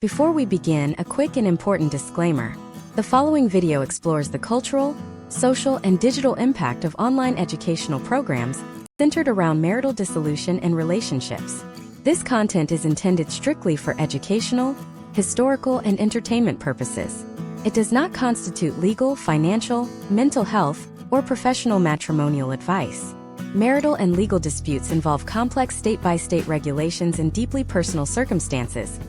Before we begin, a quick and important disclaimer. The following video explores the cultural, social, and digital impact of online educational programs centered around marital dissolution and relationships. This content is intended strictly for educational, historical, and entertainment purposes. It does not constitute legal, financial, mental health, or professional matrimonial advice. Marital and legal disputes involve complex state-by-state regulations and deeply personal circumstances.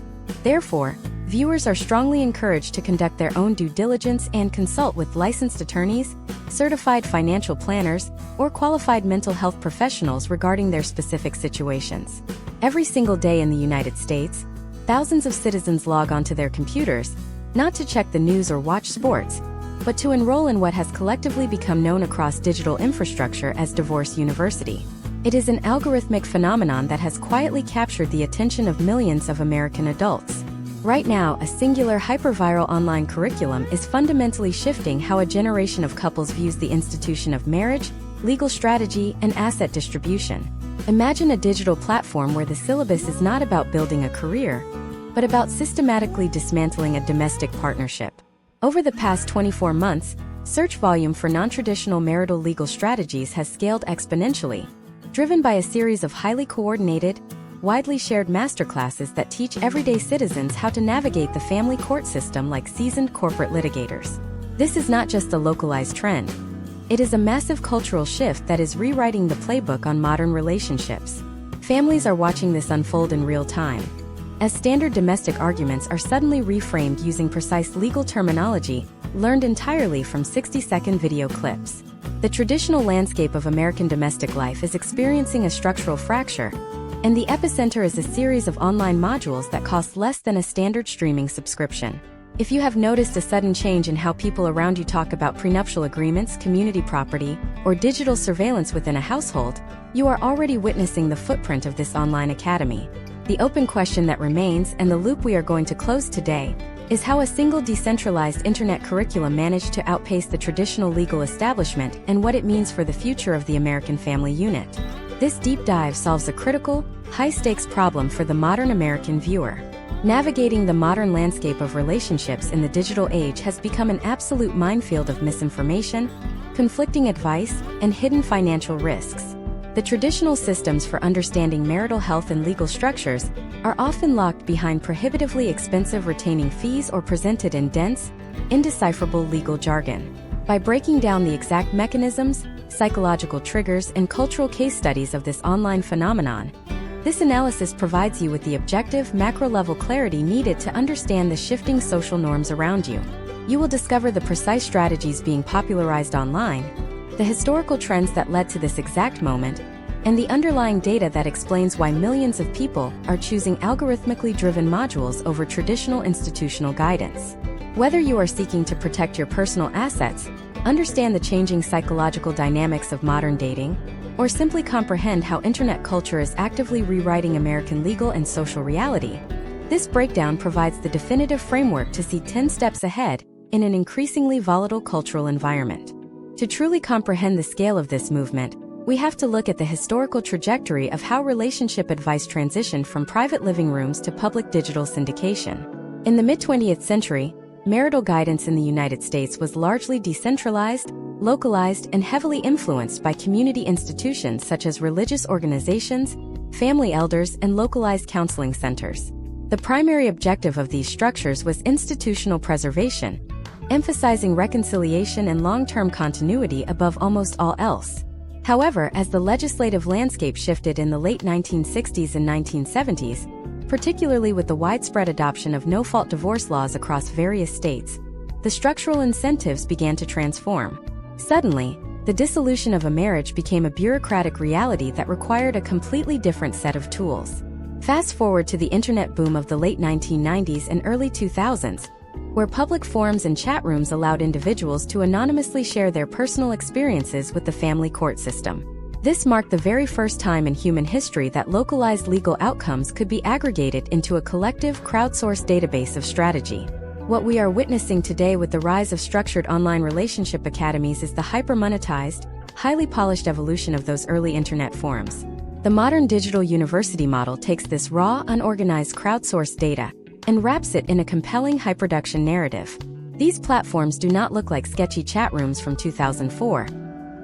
Therefore, viewers are strongly encouraged to conduct their own due diligence and consult with licensed attorneys, certified financial planners, or qualified mental health professionals regarding their specific situations. Every single day in the United States, thousands of citizens log onto their computers, not to check the news or watch sports, but to enroll in what has collectively become known across digital infrastructure as Divorce University. It is an algorithmic phenomenon that has quietly captured the attention of millions of American adults. Right now, a singular hyperviral online curriculum is fundamentally shifting how a generation of couples views the institution of marriage, legal strategy, and asset distribution. Imagine a digital platform where the syllabus is not about building a career, but about systematically dismantling a domestic partnership. Over the past 24 months, search volume for non-traditional marital legal strategies has scaled exponentially, driven by a series of highly coordinated, widely shared masterclasses that teach everyday citizens how to navigate the family court system like seasoned corporate litigators. This is not just a localized trend. It is a massive cultural shift that is rewriting the playbook on modern relationships. Families are watching this unfold in real time, as standard domestic arguments are suddenly reframed using precise legal terminology learned entirely from 60-second video clips. The traditional landscape of American domestic life is experiencing a structural fracture, and the epicenter is a series of online modules that cost less than a standard streaming subscription. If you have noticed a sudden change in how people around you talk about prenuptial agreements, community property, or digital surveillance within a household, you are already witnessing the footprint of this online academy. The open question that remains, and the loop we are going to close today, is how a single decentralized internet curriculum managed to outpace the traditional legal establishment and what it means for the future of the American family unit. This deep dive solves a critical, high-stakes problem for the modern American viewer. Navigating the modern landscape of relationships in the digital age has become an absolute minefield of misinformation, conflicting advice, and hidden financial risks. The traditional systems for understanding marital health and legal structures are often locked behind prohibitively expensive retaining fees or presented in dense, indecipherable legal jargon. By breaking down the exact mechanisms, psychological triggers, and cultural case studies of this online phenomenon, this analysis provides you with the objective, macro-level clarity needed to understand the shifting social norms around you. You will discover the precise strategies being popularized online, the historical trends that led to this exact moment, and the underlying data that explains why millions of people are choosing algorithmically driven modules over traditional institutional guidance. Whether you are seeking to protect your personal assets, understand the changing psychological dynamics of modern dating, or simply comprehend how internet culture is actively rewriting American legal and social reality, this breakdown provides the definitive framework to see 10 steps ahead in an increasingly volatile cultural environment. To truly comprehend the scale of this movement, we have to look at the historical trajectory of how relationship advice transitioned from private living rooms to public digital syndication. In the mid-20th century, marital guidance in the United States was largely decentralized, localized, and heavily influenced by community institutions such as religious organizations, family elders, and localized counseling centers. The primary objective of these structures was institutional preservation, emphasizing reconciliation and long-term continuity above almost all else. However, as the legislative landscape shifted in the late 1960s and 1970s, particularly with the widespread adoption of no-fault divorce laws across various states, the structural incentives began to transform. Suddenly, the dissolution of a marriage became a bureaucratic reality that required a completely different set of tools. Fast forward to the internet boom of the late 1990s and early 2000s, where public forums and chat rooms allowed individuals to anonymously share their personal experiences with the family court system. This marked the very first time in human history that localized legal outcomes could be aggregated into a collective, crowdsourced database of strategy. What we are witnessing today with the rise of structured online relationship academies is the hyper-monetized, highly polished evolution of those early internet forums. The modern digital university model takes this raw, unorganized crowdsourced data, and wraps it in a compelling high-production narrative. These platforms do not look like sketchy chat rooms from 2004.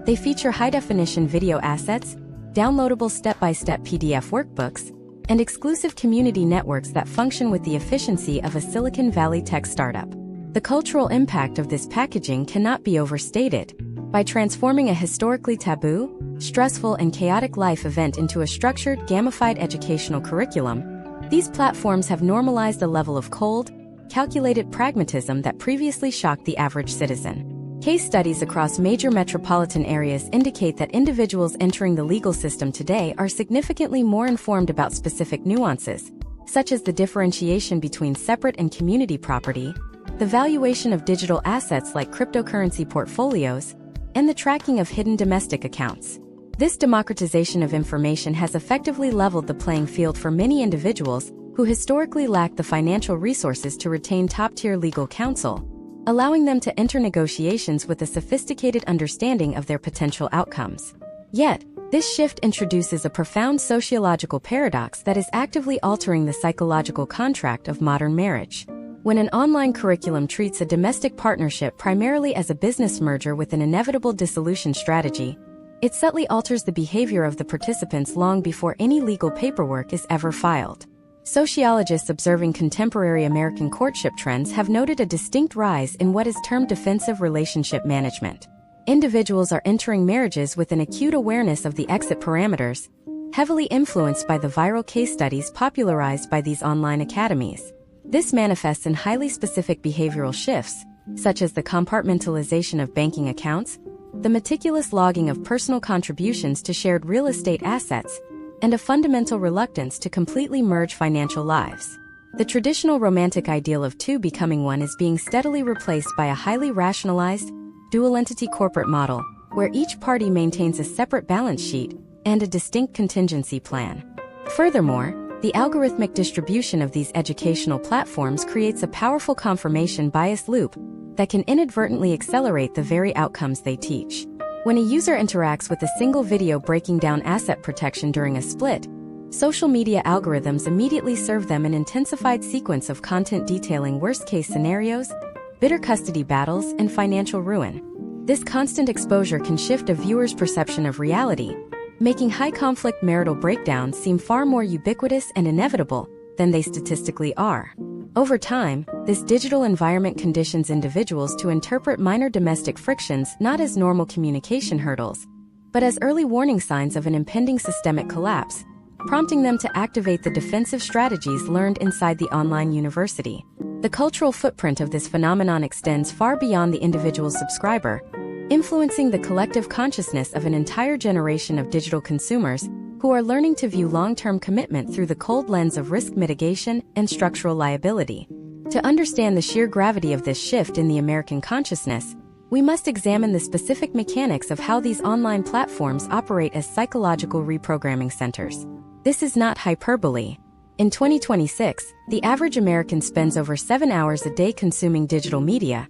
They feature high-definition video assets, downloadable step-by-step PDF workbooks, and exclusive community networks that function with the efficiency of a Silicon Valley tech startup. The cultural impact of this packaging cannot be overstated. By transforming a historically taboo, stressful, and chaotic life event into a structured, gamified educational curriculum, these platforms have normalized a level of cold, calculated pragmatism that previously shocked the average citizen. Case studies across major metropolitan areas indicate that individuals entering the legal system today are significantly more informed about specific nuances, such as the differentiation between separate and community property, the valuation of digital assets like cryptocurrency portfolios, and the tracking of hidden domestic accounts. This democratization of information has effectively leveled the playing field for many individuals who historically lacked the financial resources to retain top-tier legal counsel, allowing them to enter negotiations with a sophisticated understanding of their potential outcomes. Yet, this shift introduces a profound sociological paradox that is actively altering the psychological contract of modern marriage. When an online curriculum treats a domestic partnership primarily as a business merger with an inevitable dissolution strategy, it subtly alters the behavior of the participants long before any legal paperwork is ever filed. Sociologists observing contemporary American courtship trends have noted a distinct rise in what is termed defensive relationship management. Individuals are entering marriages with an acute awareness of the exit parameters, heavily influenced by the viral case studies popularized by these online academies. This manifests in highly specific behavioral shifts, such as the compartmentalization of banking accounts, the meticulous logging of personal contributions to shared real estate assets, and a fundamental reluctance to completely merge financial lives. The traditional romantic ideal of two becoming one is being steadily replaced by a highly rationalized, dual-entity corporate model, where each party maintains a separate balance sheet and a distinct contingency plan. Furthermore, the algorithmic distribution of these educational platforms creates a powerful confirmation bias loop that can inadvertently accelerate the very outcomes they teach. When a user interacts with a single video breaking down asset protection during a split, social media algorithms immediately serve them an intensified sequence of content detailing worst-case scenarios, bitter custody battles, and financial ruin. This constant exposure can shift a viewer's perception of reality, making high-conflict marital breakdowns seem far more ubiquitous and inevitable than they statistically are. Over time, this digital environment conditions individuals to interpret minor domestic frictions not as normal communication hurdles, but as early warning signs of an impending systemic collapse, prompting them to activate the defensive strategies learned inside the online university. The cultural footprint of this phenomenon extends far beyond the individual subscriber, influencing the collective consciousness of an entire generation of digital consumers who are learning to view long-term commitment through the cold lens of risk mitigation and structural liability. To understand the sheer gravity of this shift in the American consciousness, we must examine the specific mechanics of how these online platforms operate as psychological reprogramming centers. This is not hyperbole. In 2026, the average American spends over 7 hours a day consuming digital media,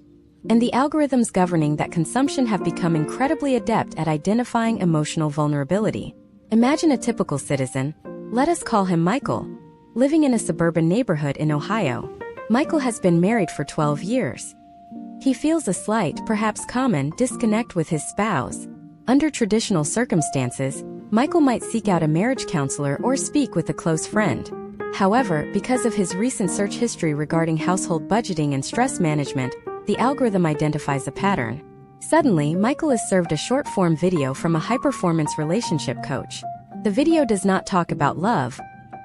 and the algorithms governing that consumption have become incredibly adept at identifying emotional vulnerability. Imagine a typical citizen, let us call him Michael, living in a suburban neighborhood in Ohio. Michael has been married for 12 years. He feels a slight, perhaps common, disconnect with his spouse. Under traditional circumstances, Michael might seek out a marriage counselor or speak with a close friend. However, because of his recent search history regarding household budgeting and stress management, the algorithm identifies a pattern. Suddenly, Michael is served a short-form video from a high-performance relationship coach. The video does not talk about love.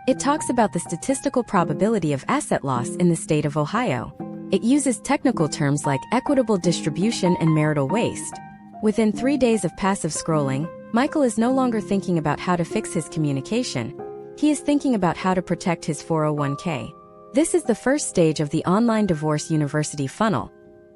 It talks about the statistical probability of asset loss in the state of Ohio. It uses technical terms like equitable distribution and marital waste. Within 3 days of passive scrolling, Michael is no longer thinking about how to fix his communication. He is thinking about how to protect his 401k. This is the first stage of the online divorce university funnel,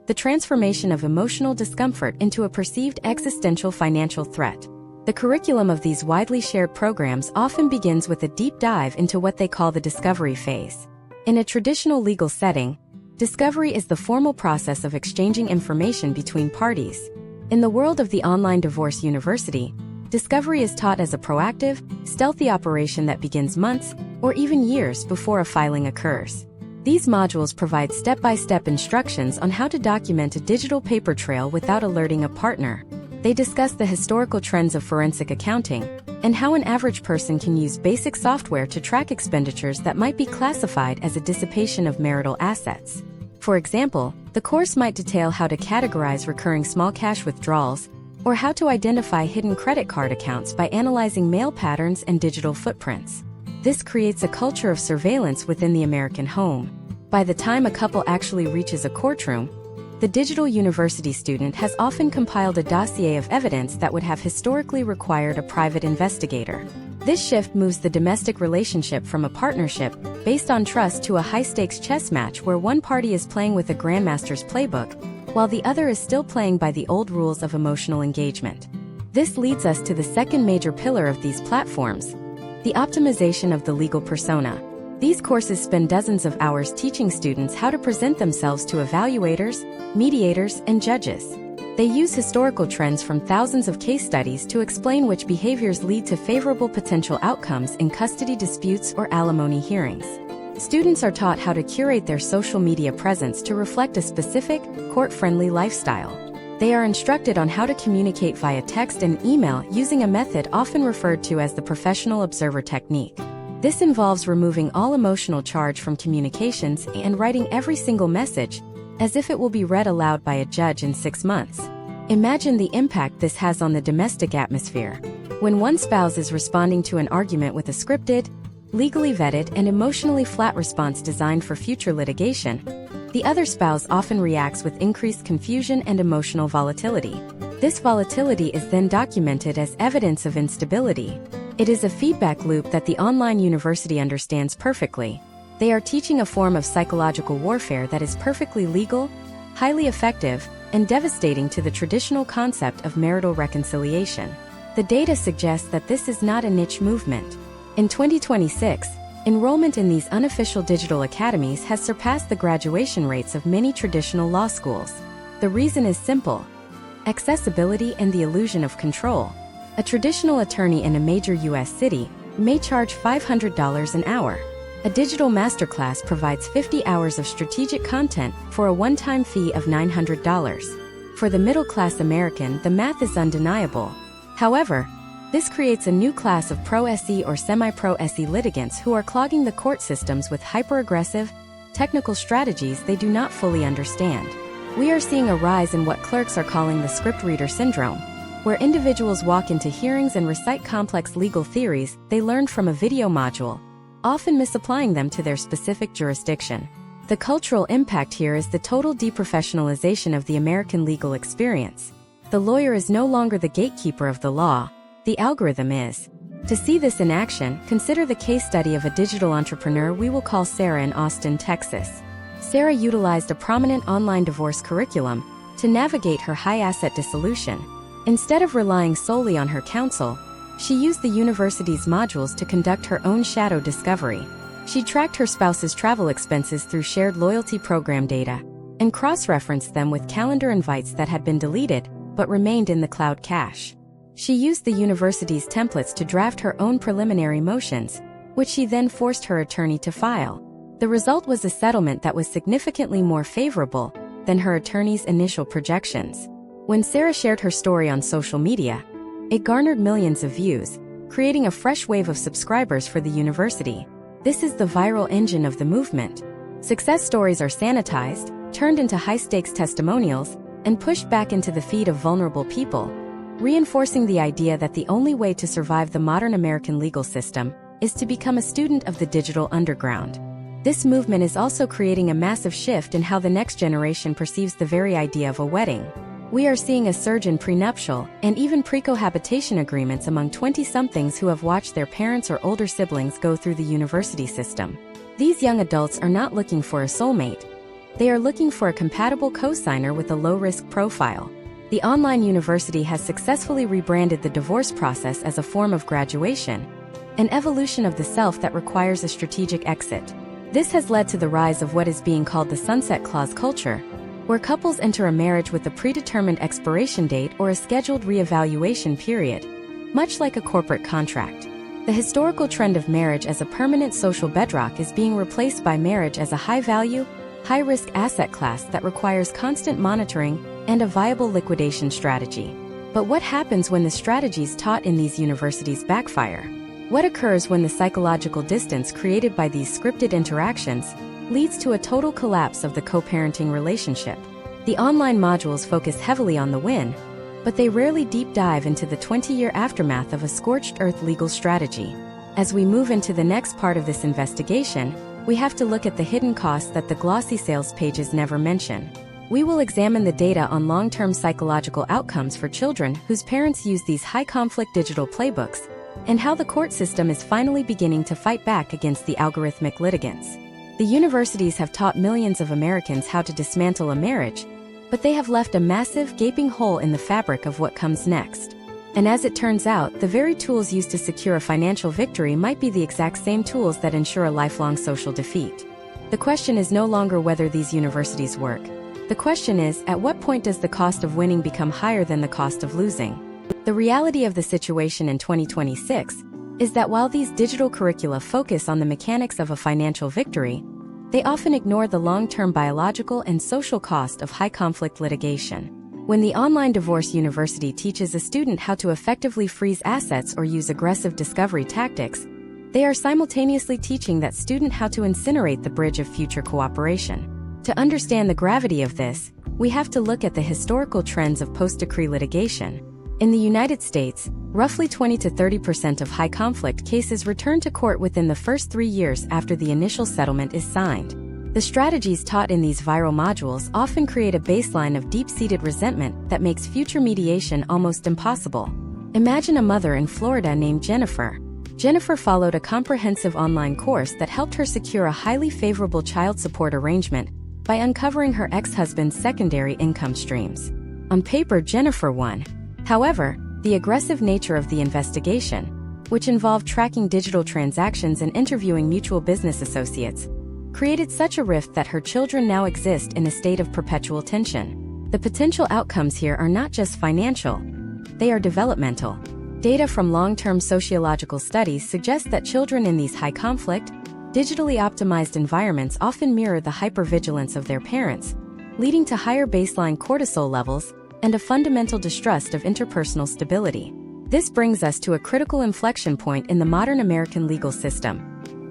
the transformation of emotional discomfort into a perceived existential financial threat. The curriculum of these widely shared programs often begins with a deep dive into what they call the discovery phase. In a traditional legal setting, discovery is the formal process of exchanging information between parties. In the world of the online divorce university, discovery is taught as a proactive, stealthy operation that begins months or even years before a filing occurs. These modules provide step-by-step instructions on how to document a digital paper trail without alerting a partner. They discuss the historical trends of forensic accounting and how an average person can use basic software to track expenditures that might be classified as a dissipation of marital assets. For example, the course might detail how to categorize recurring small cash withdrawals, or how to identify hidden credit card accounts by analyzing mail patterns and digital footprints. This creates a culture of surveillance within the American home. By the time a couple actually reaches a courtroom, the digital university student has often compiled a dossier of evidence that would have historically required a private investigator. This shift moves the domestic relationship from a partnership based on trust to a high-stakes chess match where one party is playing with a grandmaster's playbook, while the other is still playing by the old rules of emotional engagement. This leads us to the second major pillar of these platforms: the optimization of the legal persona. These courses spend dozens of hours teaching students how to present themselves to evaluators, mediators, and judges. They use historical trends from thousands of case studies to explain which behaviors lead to favorable potential outcomes in custody disputes or alimony hearings. Students are taught how to curate their social media presence to reflect a specific, court-friendly lifestyle. They are instructed on how to communicate via text and email using a method often referred to as the professional observer technique. This involves removing all emotional charge from communications and writing every single message as if it will be read aloud by a judge in 6 months. Imagine the impact this has on the domestic atmosphere. When one spouse is responding to an argument with a scripted, legally vetted, and emotionally flat response designed for future litigation, the other spouse often reacts with increased confusion and emotional volatility. This volatility is then documented as evidence of instability. It is a feedback loop that the online university understands perfectly. They are teaching a form of psychological warfare that is perfectly legal, highly effective, and devastating to the traditional concept of marital reconciliation. The data suggests that this is not a niche movement. In 2026, enrollment in these unofficial digital academies has surpassed the graduation rates of many traditional law schools. The reason is simple: accessibility and the illusion of control. A traditional attorney in a major U.S. city may charge $500 an hour. A digital masterclass provides 50 hours of strategic content for a one-time fee of $900. For the middle-class American, the math is undeniable. However, this creates a new class of pro-SE or semi-pro SE litigants who are clogging the court systems with hyper-aggressive, technical strategies they do not fully understand. We are seeing a rise in what clerks are calling the script reader syndrome, where individuals walk into hearings and recite complex legal theories they learned from a video module, often misapplying them to their specific jurisdiction. The cultural impact here is the total deprofessionalization of the American legal experience. The lawyer is no longer the gatekeeper of the law, the algorithm is. To see this in action, consider the case study of a digital entrepreneur we will call Sarah in Austin, Texas. Sarah utilized a prominent online divorce curriculum to navigate her high-asset dissolution. Instead of relying solely on her counsel, she used the university's modules to conduct her own shadow discovery. She tracked her spouse's travel expenses through shared loyalty program data and cross-referenced them with calendar invites that had been deleted but remained in the cloud cache. She used the university's templates to draft her own preliminary motions, which she then forced her attorney to file. The result was a settlement that was significantly more favorable than her attorney's initial projections. When Sarah shared her story on social media, it garnered millions of views, creating a fresh wave of subscribers for the university. This is the viral engine of the movement. Success stories are sanitized, turned into high-stakes testimonials, and pushed back into the feed of vulnerable people, reinforcing the idea that the only way to survive the modern American legal system is to become a student of the digital underground. This movement is also creating a massive shift in how the next generation perceives the very idea of a wedding. We are seeing a surge in prenuptial and even pre-cohabitation agreements among 20-somethings who have watched their parents or older siblings go through the university system. These young adults are not looking for a soulmate. They are looking for a compatible co-signer with a low-risk profile. The online university has successfully rebranded the divorce process as a form of graduation, an evolution of the self that requires a strategic exit. This has led to the rise of what is being called the sunset clause culture, where couples enter a marriage with a predetermined expiration date or a scheduled reevaluation period, much like a corporate contract. The historical trend of marriage as a permanent social bedrock is being replaced by marriage as a high-value, high-risk asset class that requires constant monitoring and a viable liquidation strategy. But what happens when the strategies taught in these universities backfire? What occurs when the psychological distance created by these scripted interactions leads to a total collapse of the co-parenting relationship? The online modules focus heavily on the win, but they rarely deep dive into the 20-year aftermath of a scorched earth legal strategy. As we move into the next part of this investigation, we have to look at the hidden costs that the glossy sales pages never mention. We will examine the data on long-term psychological outcomes for children whose parents use these high-conflict digital playbooks, and how the court system is finally beginning to fight back against the algorithmic litigants. The universities have taught millions of Americans how to dismantle a marriage, but they have left a massive, gaping hole in the fabric of what comes next. And as it turns out, the very tools used to secure a financial victory might be the exact same tools that ensure a lifelong social defeat. The question is no longer whether these universities work. The question is, at what point does the cost of winning become higher than the cost of losing? The reality of the situation in 2026 is that while these digital curricula focus on the mechanics of a financial victory, they often ignore the long-term biological and social cost of high-conflict litigation. When the online divorce university teaches a student how to effectively freeze assets or use aggressive discovery tactics, they are simultaneously teaching that student how to incinerate the bridge of future cooperation. To understand the gravity of this, we have to look at the historical trends of post-decree litigation. In the United States, roughly 20 to 30% of high-conflict cases return to court within the first 3 years after the initial settlement is signed. The strategies taught in these viral modules often create a baseline of deep-seated resentment that makes future mediation almost impossible. Imagine a mother in Florida named Jennifer. Jennifer followed a comprehensive online course that helped her secure a highly favorable child support arrangement by uncovering her ex-husband's secondary income streams. On paper, Jennifer won. However, the aggressive nature of the investigation, which involved tracking digital transactions and interviewing mutual business associates, created such a rift that her children now exist in a state of perpetual tension. The potential outcomes here are not just financial, they are developmental. Data from long-term sociological studies suggest that children in these high-conflict, digitally optimized environments often mirror the hypervigilance of their parents, leading to higher baseline cortisol levels and a fundamental distrust of interpersonal stability. This brings us to a critical inflection point in the modern American legal system: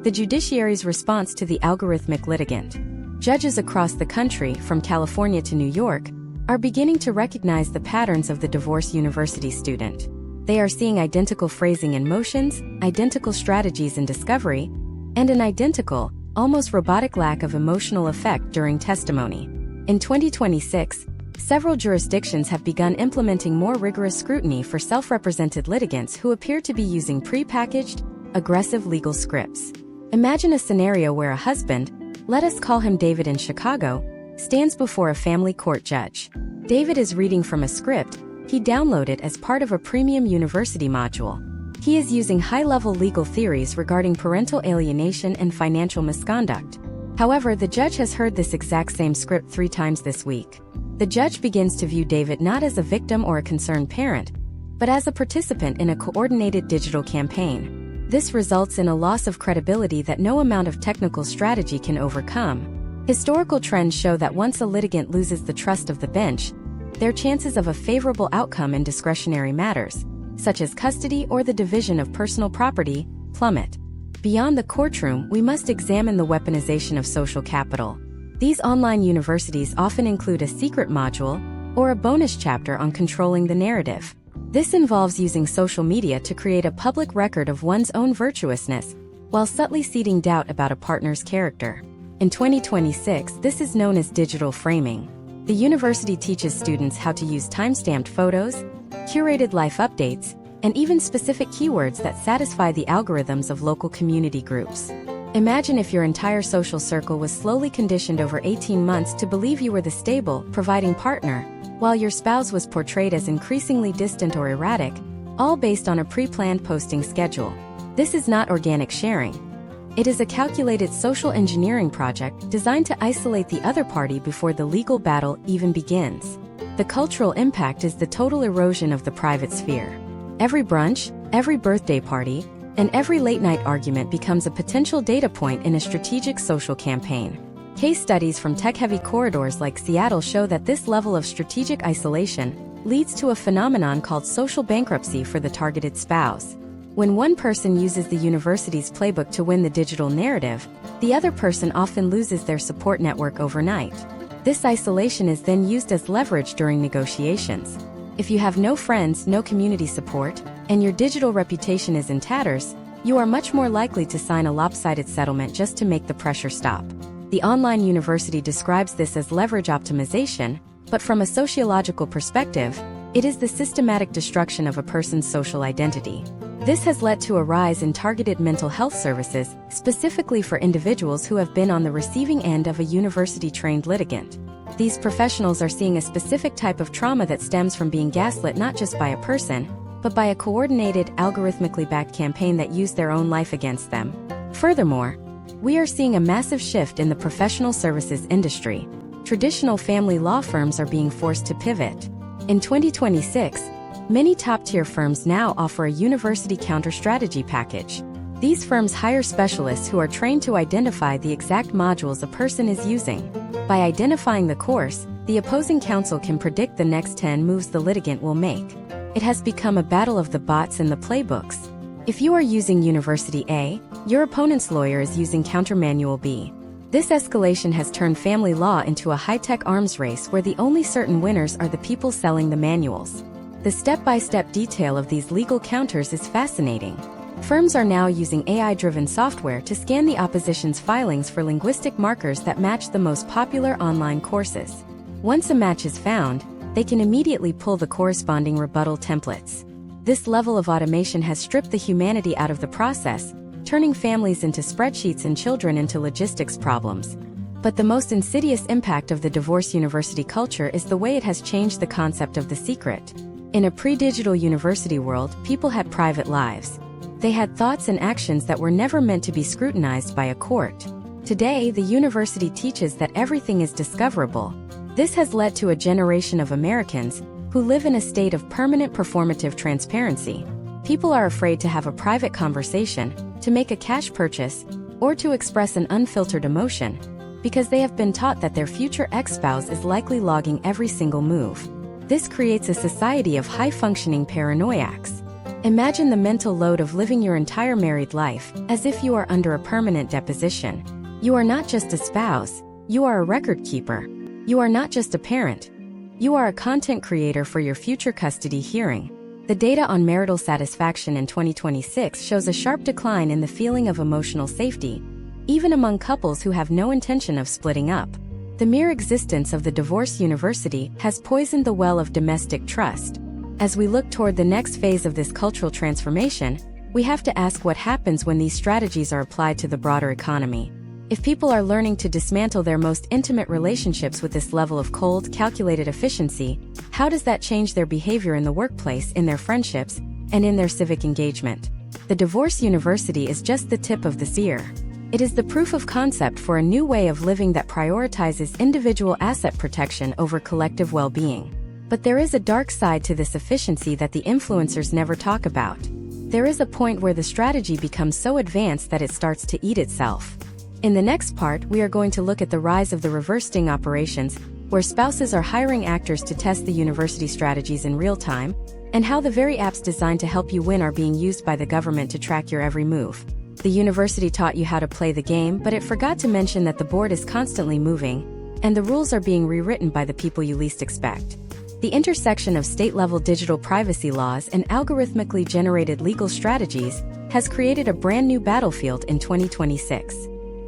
the judiciary's response to the algorithmic litigant. Judges across the country, from California to New York, are beginning to recognize the patterns of the divorce university student. They are seeing identical phrasing in motions, identical strategies in discovery, and an identical, almost robotic lack of emotional effect during testimony. In 2026, several jurisdictions have begun implementing more rigorous scrutiny for self-represented litigants who appear to be using pre-packaged, aggressive legal scripts. Imagine a scenario where a husband, let us call him David in Chicago, stands before a family court judge. David is reading from a script he downloaded as part of a premium university module. He is using high-level legal theories regarding parental alienation and financial misconduct. However, the judge has heard this exact same script 3 times this week. The judge begins to view David not as a victim or a concerned parent, but as a participant in a coordinated digital campaign. This results in a loss of credibility that no amount of technical strategy can overcome. Historical trends show that once a litigant loses the trust of the bench, their chances of a favorable outcome in discretionary matters, such as custody or the division of personal property, plummet. Beyond the courtroom, we must examine the weaponization of social capital. These online universities often include a secret module or a bonus chapter on controlling the narrative. This involves using social media to create a public record of one's own virtuousness, while subtly seeding doubt about a partner's character. In 2026, this is known as digital framing. The university teaches students how to use time-stamped photos, curated life updates, and even specific keywords that satisfy the algorithms of local community groups. Imagine if your entire social circle was slowly conditioned over 18 months to believe you were the stable, providing partner, while your spouse was portrayed as increasingly distant or erratic, all based on a pre-planned posting schedule. This is not organic sharing. It is a calculated social engineering project designed to isolate the other party before the legal battle even begins. The cultural impact is the total erosion of the private sphere. Every brunch, every birthday party, and every late-night argument becomes a potential data point in a strategic social campaign. Case studies from tech-heavy corridors like Seattle show that this level of strategic isolation leads to a phenomenon called social bankruptcy for the targeted spouse. When one person uses the university's playbook to win the digital narrative, the other person often loses their support network overnight. This isolation is then used as leverage during negotiations. If you have no friends, no community support, and your digital reputation is in tatters, you are much more likely to sign a lopsided settlement just to make the pressure stop. The online university describes this as leverage optimization, but from a sociological perspective, it is the systematic destruction of a person's social identity. This has led to a rise in targeted mental health services, specifically for individuals who have been on the receiving end of a university-trained litigant. These professionals are seeing a specific type of trauma that stems from being gaslit not just by a person, but by a coordinated, algorithmically backed campaign that used their own life against them. Furthermore, we are seeing a massive shift in the professional services industry. Traditional family law firms are being forced to pivot. In 2026, many top-tier firms now offer a university counter-strategy package. These firms hire specialists who are trained to identify the exact modules a person is using. By identifying the course, the opposing counsel can predict the next 10 moves the litigant will make. It has become a battle of the bots and the playbooks. If you are using University A, your opponent's lawyer is using Countermanual B. This escalation has turned family law into a high-tech arms race where the only certain winners are the people selling the manuals. The step-by-step detail of these legal counters is fascinating. Firms are now using AI-driven software to scan the opposition's filings for linguistic markers that match the most popular online courses. Once a match is found, they can immediately pull the corresponding rebuttal templates. This level of automation has stripped the humanity out of the process, turning families into spreadsheets and children into logistics problems. But the most insidious impact of the divorce university culture is the way it has changed the concept of the secret. In a pre-digital university world, people had private lives. They had thoughts and actions that were never meant to be scrutinized by a court. Today, the university teaches that everything is discoverable. This has led to a generation of Americans who live in a state of permanent performative transparency. People are afraid to have a private conversation, to make a cash purchase, or to express an unfiltered emotion, because they have been taught that their future ex-spouse is likely logging every single move. This creates a society of high-functioning paranoiacs. Imagine the mental load of living your entire married life as if you are under a permanent deposition. You are not just a spouse, you are a record keeper. You are not just a parent. You are a content creator for your future custody hearing. The data on marital satisfaction in 2026 shows a sharp decline in the feeling of emotional safety, even among couples who have no intention of splitting up. The mere existence of the divorce university has poisoned the well of domestic trust. As we look toward the next phase of this cultural transformation, we have to ask what happens when these strategies are applied to the broader economy. If people are learning to dismantle their most intimate relationships with this level of cold, calculated efficiency, how does that change their behavior in the workplace, in their friendships, and in their civic engagement? The divorce university is just the tip of the spear. It is the proof of concept for a new way of living that prioritizes individual asset protection over collective well-being. But there is a dark side to this efficiency that the influencers never talk about. There is a point where the strategy becomes so advanced that it starts to eat itself. In the next part, we are going to look at the rise of the reverse sting operations, where spouses are hiring actors to test the university strategies in real time, and how the very apps designed to help you win are being used by the government to track your every move. The university taught you how to play the game, but it forgot to mention that the board is constantly moving, and the rules are being rewritten by the people you least expect. The intersection of state-level digital privacy laws and algorithmically generated legal strategies has created a brand new battlefield in 2026.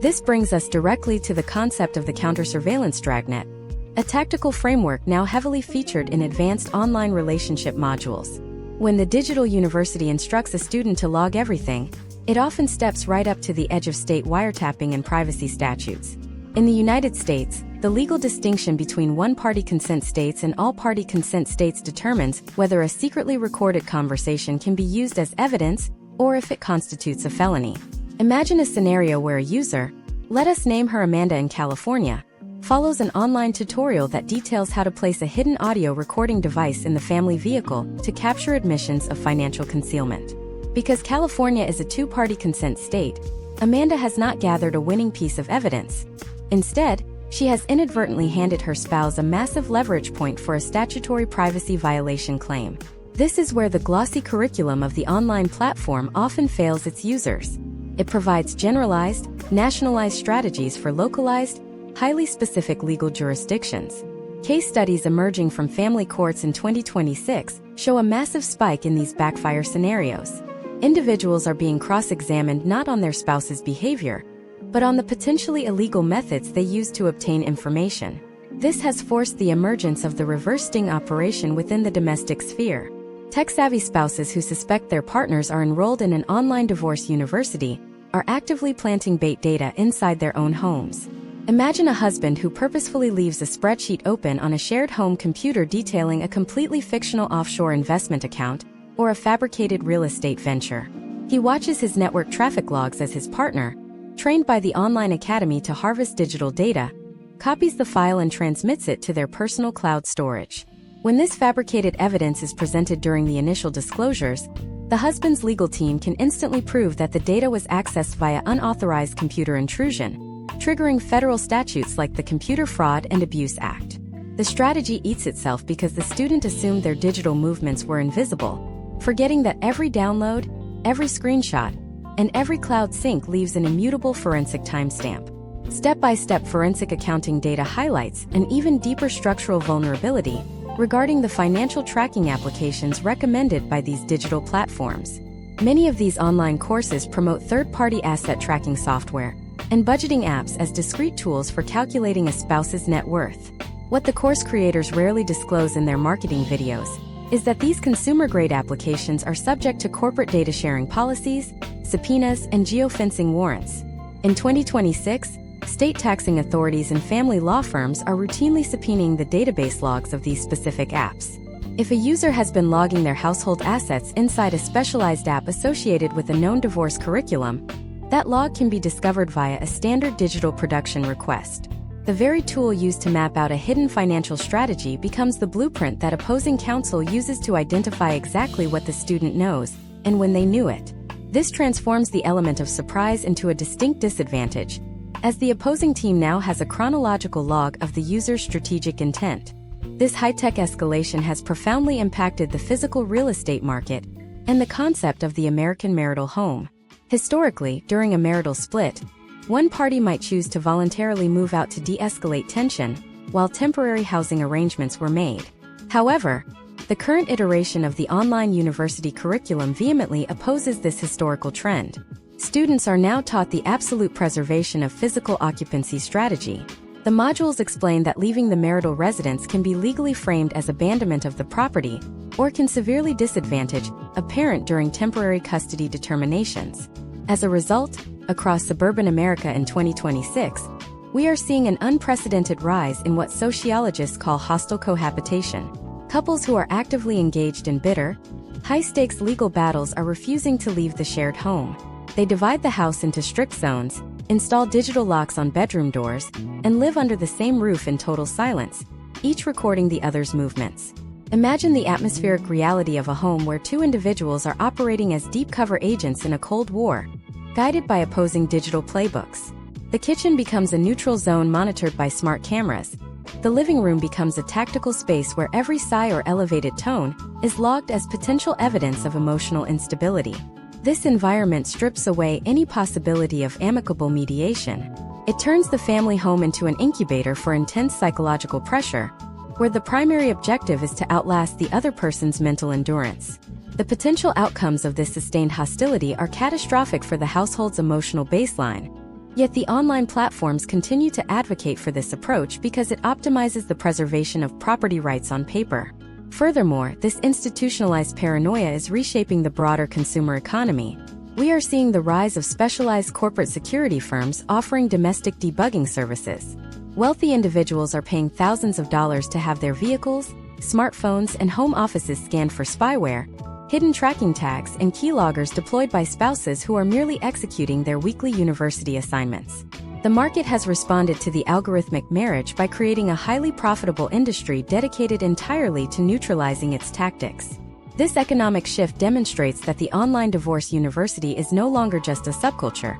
This brings us directly to the concept of the counter-surveillance dragnet, a tactical framework now heavily featured in advanced online relationship modules. When the digital university instructs a student to log everything, it often steps right up to the edge of state wiretapping and privacy statutes. In the United States, the legal distinction between one-party consent states and all-party consent states determines whether a secretly recorded conversation can be used as evidence or if it constitutes a felony. Imagine a scenario where a user, let us name her Amanda in California, follows an online tutorial that details how to place a hidden audio recording device in the family vehicle to capture admissions of financial concealment. Because California is a two-party consent state, Amanda has not gathered a winning piece of evidence. Instead, she has inadvertently handed her spouse a massive leverage point for a statutory privacy violation claim. This is where the glossy curriculum of the online platform often fails its users. It provides generalized, nationalized strategies for localized, highly specific legal jurisdictions. Case studies emerging from family courts in 2026 show a massive spike in these backfire scenarios. Individuals are being cross-examined not on their spouse's behavior, but on the potentially illegal methods they use to obtain information. This has forced the emergence of the reverse sting operation within the domestic sphere. Tech-savvy spouses who suspect their partners are enrolled in an online divorce university are actively planting bait data inside their own homes. Imagine a husband who purposefully leaves a spreadsheet open on a shared home computer detailing a completely fictional offshore investment account or a fabricated real estate venture. He watches his network traffic logs as his partner, trained by the online academy to harvest digital data, copies the file and transmits it to their personal cloud storage. When this fabricated evidence is presented during the initial disclosures, the husband's legal team can instantly prove that the data was accessed via unauthorized computer intrusion, triggering federal statutes like the Computer Fraud and Abuse Act. The strategy eats itself because the student assumed their digital movements were invisible, forgetting that every download, every screenshot, and every cloud sync leaves an immutable forensic timestamp. Step-by-step forensic accounting data highlights an even deeper structural vulnerability regarding the financial tracking applications recommended by these digital platforms. Many of these online courses promote third-party asset tracking software and budgeting apps as discrete tools for calculating a spouse's net worth. What the course creators rarely disclose in their marketing videos is that these consumer-grade applications are subject to corporate data sharing policies, subpoenas, and geofencing warrants. In 2026, state taxing authorities and family law firms are routinely subpoenaing the database logs of these specific apps. If a user has been logging their household assets inside a specialized app associated with a known divorce curriculum, that log can be discovered via a standard digital production request. The very tool used to map out a hidden financial strategy becomes the blueprint that opposing counsel uses to identify exactly what the student knows and when they knew it. This transforms the element of surprise into a distinct disadvantage, as the opposing team now has a chronological log of the user's strategic intent. This high-tech escalation has profoundly impacted the physical real estate market and the concept of the American marital home. Historically, during a marital split, one party might choose to voluntarily move out to de-escalate tension, while temporary housing arrangements were made. However, the current iteration of the online university curriculum vehemently opposes this historical trend. Students are now taught the absolute preservation of physical occupancy strategy. The modules explain that leaving the marital residence can be legally framed as abandonment of the property, or can severely disadvantage a parent during temporary custody determinations. As a result, across suburban America in 2026, we are seeing an unprecedented rise in what sociologists call hostile cohabitation. Couples who are actively engaged in bitter, high-stakes legal battles are refusing to leave the shared home. They divide the house into strict zones, install digital locks on bedroom doors, and live under the same roof in total silence, each recording the other's movements. Imagine the atmospheric reality of a home where two individuals are operating as deep cover agents in a Cold War, guided by opposing digital playbooks. The kitchen becomes a neutral zone monitored by smart cameras. The living room becomes a tactical space where every sigh or elevated tone is logged as potential evidence of emotional instability. This environment strips away any possibility of amicable mediation. It turns the family home into an incubator for intense psychological pressure, where the primary objective is to outlast the other person's mental endurance. The potential outcomes of this sustained hostility are catastrophic for the household's emotional baseline. Yet the online platforms continue to advocate for this approach because it optimizes the preservation of property rights on paper. Furthermore, this institutionalized paranoia is reshaping the broader consumer economy. We are seeing the rise of specialized corporate security firms offering domestic debugging services. Wealthy individuals are paying thousands of dollars to have their vehicles, smartphones, and home offices scanned for spyware, hidden tracking tags, and keyloggers deployed by spouses who are merely executing their weekly university assignments. The market has responded to the algorithmic marriage by creating a highly profitable industry dedicated entirely to neutralizing its tactics. This economic shift demonstrates that the online divorce university is no longer just a subculture.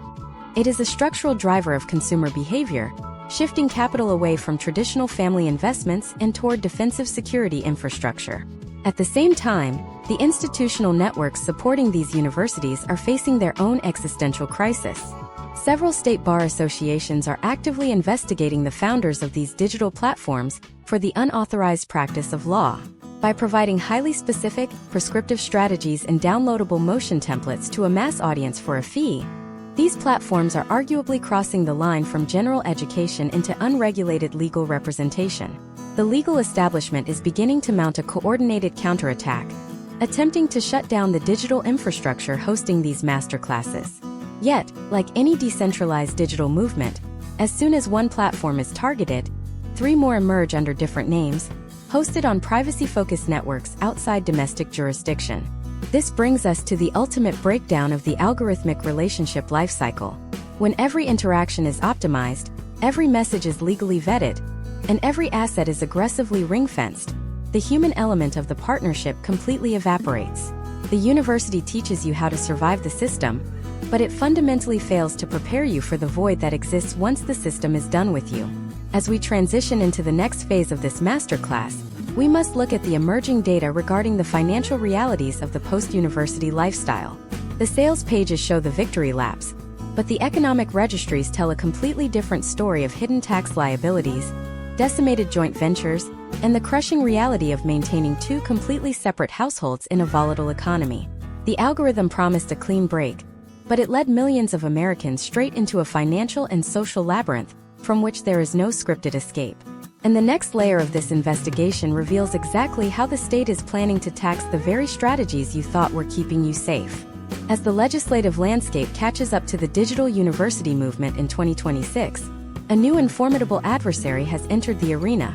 It is a structural driver of consumer behavior, shifting capital away from traditional family investments and toward defensive security infrastructure. At the same time, the institutional networks supporting these universities are facing their own existential crisis. Several state bar associations are actively investigating the founders of these digital platforms for the unauthorized practice of law. By providing highly specific, prescriptive strategies and downloadable motion templates to a mass audience for a fee, these platforms are arguably crossing the line from general education into unregulated legal representation. The legal establishment is beginning to mount a coordinated counterattack, attempting to shut down the digital infrastructure hosting these masterclasses. Yet, like any decentralized digital movement, as soon as one platform is targeted, 3 more emerge under different names, hosted on privacy-focused networks outside domestic jurisdiction. This brings us to the ultimate breakdown of the algorithmic relationship lifecycle. When every interaction is optimized, every message is legally vetted, and every asset is aggressively ring-fenced, the human element of the partnership completely evaporates. The university teaches you how to survive the system, but it fundamentally fails to prepare you for the void that exists once the system is done with you. As we transition into the next phase of this masterclass, we must look at the emerging data regarding the financial realities of the post-university lifestyle. The sales pages show the victory laps, but the economic registries tell a completely different story of hidden tax liabilities, decimated joint ventures, and the crushing reality of maintaining 2 completely separate households in a volatile economy. The algorithm promised a clean break, but it led millions of Americans straight into a financial and social labyrinth from which there is no scripted escape. And the next layer of this investigation reveals exactly how the state is planning to tax the very strategies you thought were keeping you safe. As the legislative landscape catches up to the digital university movement in 2026, a new and formidable adversary has entered the arena: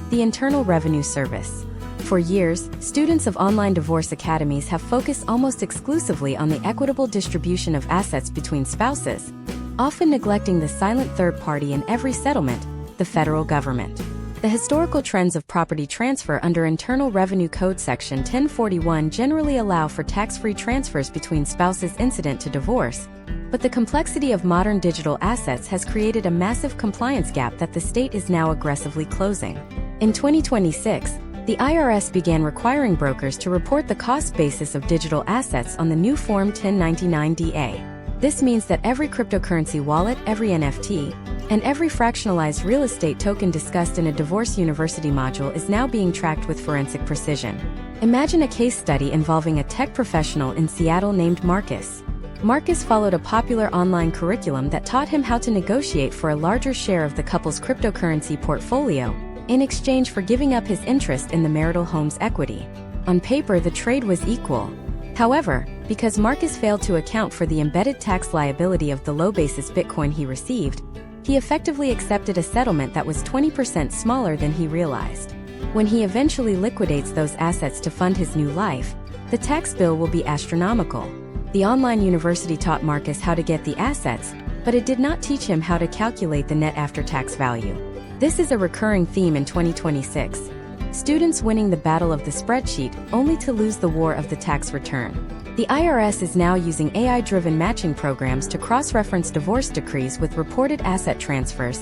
the Internal Revenue Service. For years, students of online divorce academies have focused almost exclusively on the equitable distribution of assets between spouses, often neglecting the silent third party in every settlement, the federal government. The historical trends of property transfer under Internal Revenue Code Section 1041 generally allow for tax-free transfers between spouses incident to divorce, but the complexity of modern digital assets has created a massive compliance gap that the state is now aggressively closing. In 2026, the IRS began requiring brokers to report the cost basis of digital assets on the new Form 1099-DA. This means that every cryptocurrency wallet, every NFT, and every fractionalized real estate token discussed in a divorce university module is now being tracked with forensic precision. Imagine a case study involving a tech professional in Seattle named Marcus. Marcus followed a popular online curriculum that taught him how to negotiate for a larger share of the couple's cryptocurrency portfolio, in exchange for giving up his interest in the marital home's equity. On paper, the trade was equal. However, because Marcus failed to account for the embedded tax liability of the low-basis Bitcoin he received, he effectively accepted a settlement that was 20% smaller than he realized. When he eventually liquidates those assets to fund his new life, the tax bill will be astronomical. The online university taught Marcus how to get the assets, but it did not teach him how to calculate the net after-tax value. This is a recurring theme in 2026. Students winning the battle of the spreadsheet only to lose the war of the tax return. The IRS is now using AI-driven matching programs to cross-reference divorce decrees with reported asset transfers,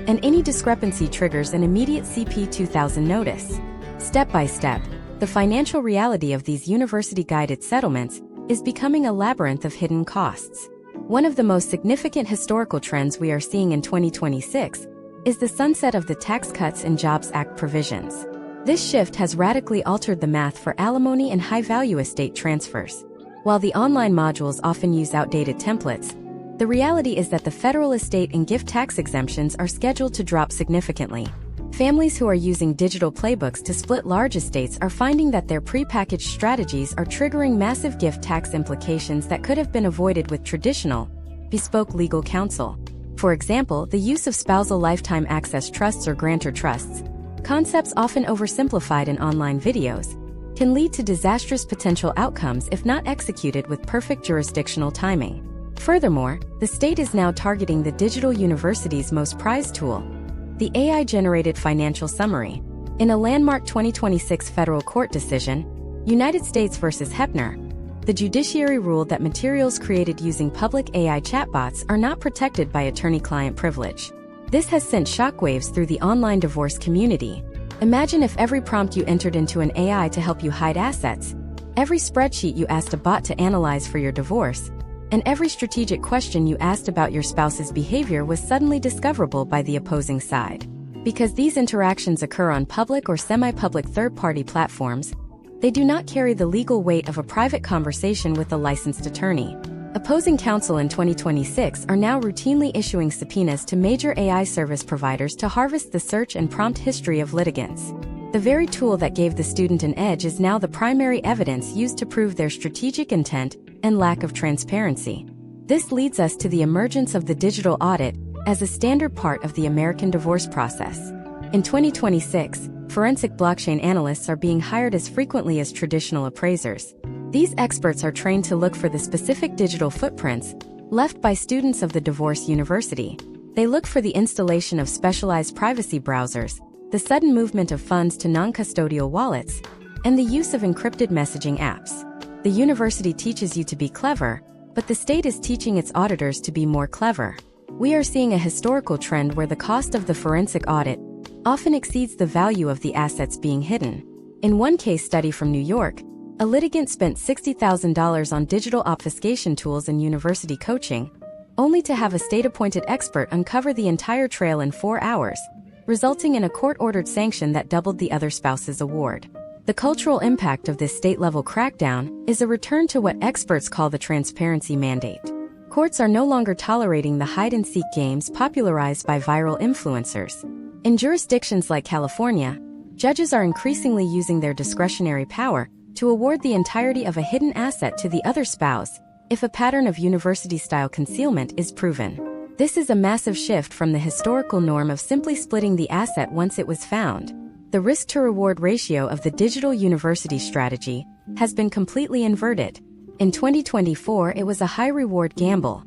and any discrepancy triggers an immediate CP 2000 notice. Step by step, the financial reality of these university-guided settlements is becoming a labyrinth of hidden costs. One of the most significant historical trends we are seeing in 2026 is the sunset of the Tax Cuts and Jobs Act provisions. This shift has radically altered the math for alimony and high-value estate transfers. While the online modules often use outdated templates, the reality is that the federal estate and gift tax exemptions are scheduled to drop significantly. Families who are using digital playbooks to split large estates are finding that their prepackaged strategies are triggering massive gift tax implications that could have been avoided with traditional, bespoke legal counsel. For example, the use of spousal lifetime access trusts or grantor trusts, concepts often oversimplified in online videos, can lead to disastrous potential outcomes if not executed with perfect jurisdictional timing. Furthermore, the state is now targeting the digital university's most prized tool, the AI-generated financial summary. In a landmark 2026 federal court decision, United States versus Hepner. The judiciary ruled that materials created using public AI chatbots are not protected by attorney-client privilege. This has sent shockwaves through the online divorce community. Imagine if every prompt you entered into an AI to help you hide assets, every spreadsheet you asked a bot to analyze for your divorce, and every strategic question you asked about your spouse's behavior was suddenly discoverable by the opposing side. Because these interactions occur on public or semi-public third-party platforms, they do not carry the legal weight of a private conversation with a licensed attorney. Opposing counsel in 2026 are now routinely issuing subpoenas to major AI service providers to harvest the search and prompt history of litigants. The very tool that gave the student an edge is now the primary evidence used to prove their strategic intent and lack of transparency. This leads us to the emergence of the digital audit as a standard part of the American divorce process. In 2026, forensic blockchain analysts are being hired as frequently as traditional appraisers. These experts are trained to look for the specific digital footprints left by students of the divorce university. They look for the installation of specialized privacy browsers, the sudden movement of funds to non-custodial wallets, and the use of encrypted messaging apps. The university teaches you to be clever, but the state is teaching its auditors to be more clever. We are seeing a historical trend where the cost of the forensic audit often exceeds the value of the assets being hidden. In one case study from New York, a litigant spent $60,000 on digital obfuscation tools and university coaching, only to have a state-appointed expert uncover the entire trail in 4 hours, resulting in a court-ordered sanction that doubled the other spouse's award. The cultural impact of this state-level crackdown is a return to what experts call the transparency mandate. Courts are no longer tolerating the hide-and-seek games popularized by viral influencers. In jurisdictions like California, judges are increasingly using their discretionary power to award the entirety of a hidden asset to the other spouse if a pattern of university-style concealment is proven. This is a massive shift from the historical norm of simply splitting the asset once it was found. The risk-to-reward ratio of the digital university strategy has been completely inverted. In 2024, it was a high-reward gamble.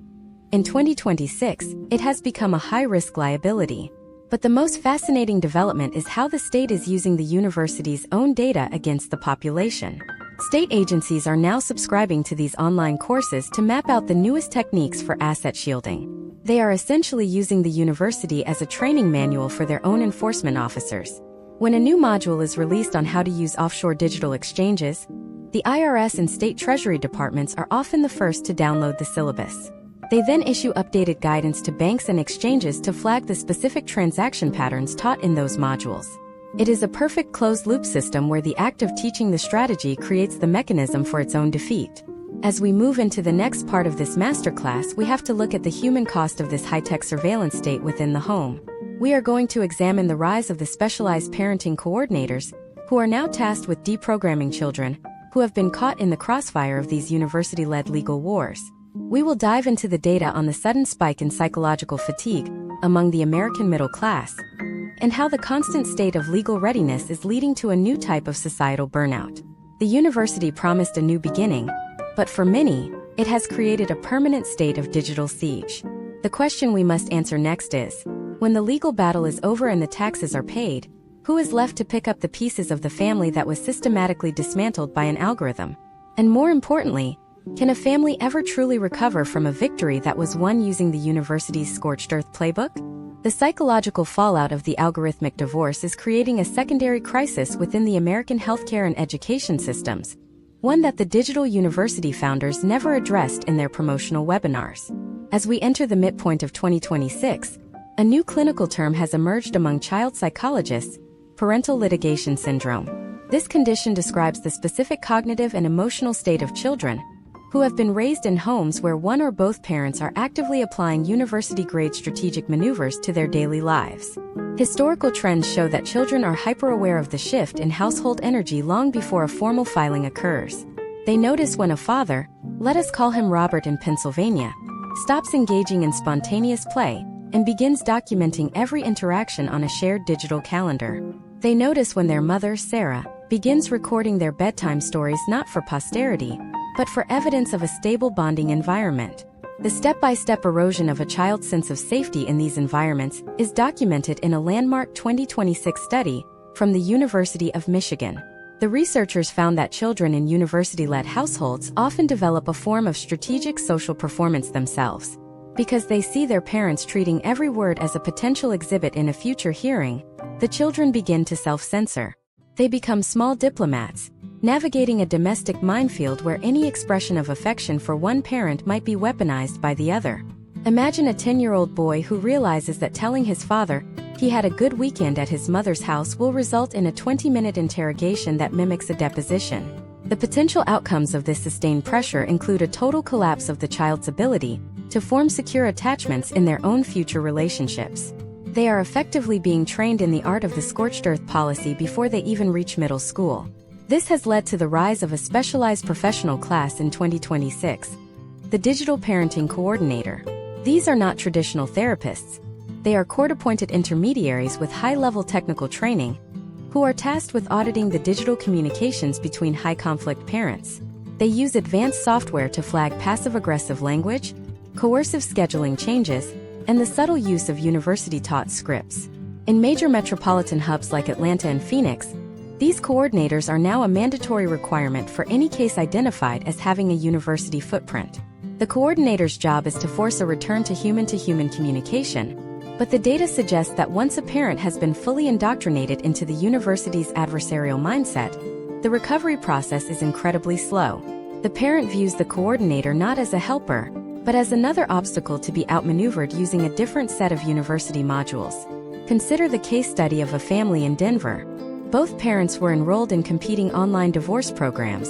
In 2026, it has become a high-risk liability. But the most fascinating development is how the state is using the university's own data against the population. State agencies are now subscribing to these online courses to map out the newest techniques for asset shielding. They are essentially using the university as a training manual for their own enforcement officers. When a new module is released on how to use offshore digital exchanges, the IRS and state treasury departments are often the first to download the syllabus. They then issue updated guidance to banks and exchanges to flag the specific transaction patterns taught in those modules. It is a perfect closed-loop system where the act of teaching the strategy creates the mechanism for its own defeat. As we move into the next part of this masterclass, we have to look at the human cost of this high-tech surveillance state within the home. We are going to examine the rise of the specialized parenting coordinators, who are now tasked with deprogramming children who have been caught in the crossfire of these university-led legal wars. We will dive into the data on the sudden spike in psychological fatigue among the American middle class, and how the constant state of legal readiness is leading to a new type of societal burnout. The university promised a new beginning, but for many, it has created a permanent state of digital siege. The question we must answer next is, when the legal battle is over and the taxes are paid, who is left to pick up the pieces of the family that was systematically dismantled by an algorithm? And more importantly, can a family ever truly recover from a victory that was won using the university's scorched earth playbook? The psychological fallout of the algorithmic divorce is creating a secondary crisis within the American healthcare and education systems, one that the digital university founders never addressed in their promotional webinars. As we enter the midpoint of 2026, a new clinical term has emerged among child psychologists: parental litigation syndrome. This condition describes the specific cognitive and emotional state of children who have been raised in homes where one or both parents are actively applying university-grade strategic maneuvers to their daily lives. Historical trends show that children are hyper-aware of the shift in household energy long before a formal filing occurs. They notice when a father, let us call him Robert in Pennsylvania, stops engaging in spontaneous play and begins documenting every interaction on a shared digital calendar. They notice when their mother, Sarah, begins recording their bedtime stories not for posterity, but for evidence of a stable bonding environment. The step-by-step erosion of a child's sense of safety in these environments is documented in a landmark 2026 study from the University of Michigan. The The researchers found that children in university-led households often develop a form of strategic social performance themselves. Because they see their parents treating every word as a potential exhibit in a future hearing, the children begin to self-censor. They become small diplomats, navigating a domestic minefield where any expression of affection for one parent might be weaponized by the other. Imagine a 10-year-old boy who realizes that telling his father he had a good weekend at his mother's house will result in a 20-minute interrogation that mimics a deposition. The potential outcomes of this sustained pressure include a total collapse of the child's ability to form secure attachments in their own future relationships. They are effectively being trained in the art of the scorched earth policy before they even reach middle school. This has led to the rise of a specialized professional class in 2026, the Digital Parenting Coordinator. These are not traditional therapists. They are court-appointed intermediaries with high-level technical training who are tasked with auditing the digital communications between high-conflict parents. They use advanced software to flag passive-aggressive language, coercive scheduling changes, and the subtle use of university-taught scripts. In major metropolitan hubs like Atlanta and Phoenix, these coordinators are now a mandatory requirement for any case identified as having a university footprint. The coordinator's job is to force a return to human communication, but the data suggests that once a parent has been fully indoctrinated into the university's adversarial mindset, the recovery process is incredibly slow. The parent views the coordinator not as a helper, but as another obstacle to be outmaneuvered using a different set of university modules. Consider the case study of a family in Denver. Both parents were enrolled in competing online divorce programs.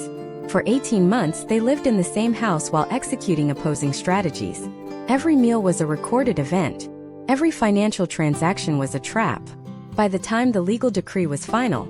For 18 months, they lived in the same house while executing opposing strategies. Every meal was a recorded event. Every financial transaction was a trap. By the time the legal decree was final,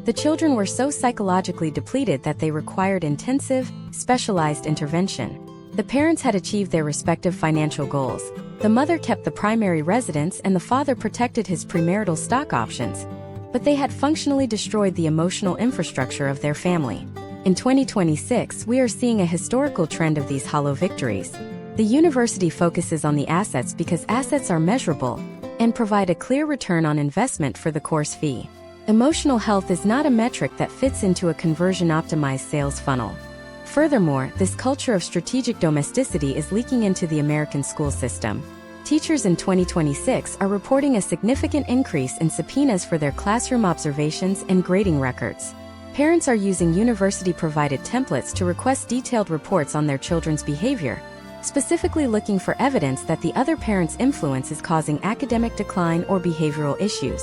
the children were so psychologically depleted that they required intensive, specialized intervention. The parents had achieved their respective financial goals. The mother kept the primary residence and the father protected his premarital stock options. But they had functionally destroyed the emotional infrastructure of their family. In 2026, we are seeing a historical trend of these hollow victories. The university focuses on the assets because assets are measurable and provide a clear return on investment for the course fee. Emotional health is not a metric that fits into a conversion-optimized sales funnel. Furthermore, this culture of strategic domesticity is leaking into the American school system. Teachers in 2026 are reporting a significant increase in subpoenas for their classroom observations and grading records. Parents are using university-provided templates to request detailed reports on their children's behavior, specifically looking for evidence that the other parent's influence is causing academic decline or behavioral issues.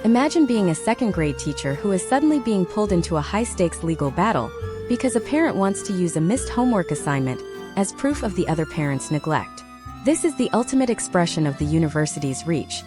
Imagine being a second-grade teacher who is suddenly being pulled into a high-stakes legal battle because a parent wants to use a missed homework assignment as proof of the other parent's neglect. This is the ultimate expression of the university's reach.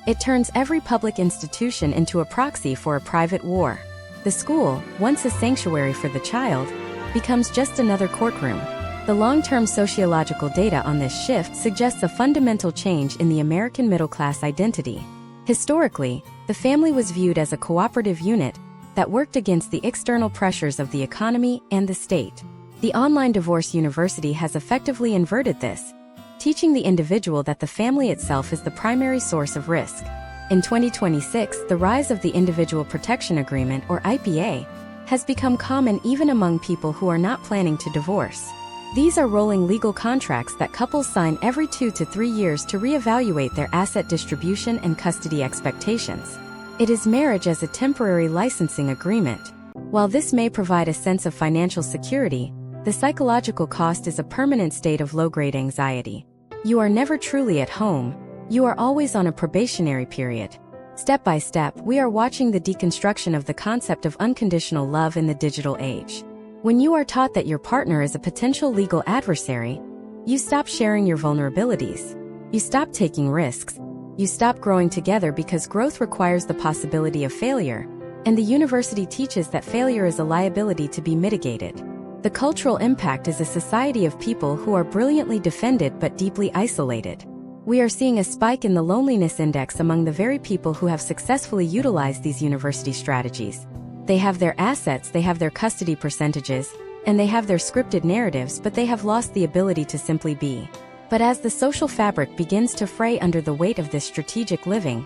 It turns every public institution into a proxy for a private war. The school, once a sanctuary for the child, becomes just another courtroom. The long-term sociological data on this shift suggests a fundamental change in the American middle-class identity. Historically, the family was viewed as a cooperative unit that worked against the external pressures of the economy and the state. The online divorce university has effectively inverted this, teaching the individual that the family itself is the primary source of risk. In 2026, the rise of the Individual Protection Agreement, or IPA, has become common even among people who are not planning to divorce. These are rolling legal contracts that couples sign every 2 to 3 years to reevaluate their asset distribution and custody expectations. It is marriage as a temporary licensing agreement. While this may provide a sense of financial security, the psychological cost is a permanent state of low-grade anxiety. You are never truly at home. You are always on a probationary period. Step by step, we are watching the deconstruction of the concept of unconditional love in the digital age. When you are taught that your partner is a potential legal adversary, you stop sharing your vulnerabilities. You stop taking risks. You stop growing together because growth requires the possibility of failure, and the university teaches that failure is a liability to be mitigated. The cultural impact is a society of people who are brilliantly defended but deeply isolated. We are seeing a spike in the loneliness index among the very people who have successfully utilized these university strategies. They have their assets, they have their custody percentages, and they have their scripted narratives, but they have lost the ability to simply be. But as the social fabric begins to fray under the weight of this strategic living,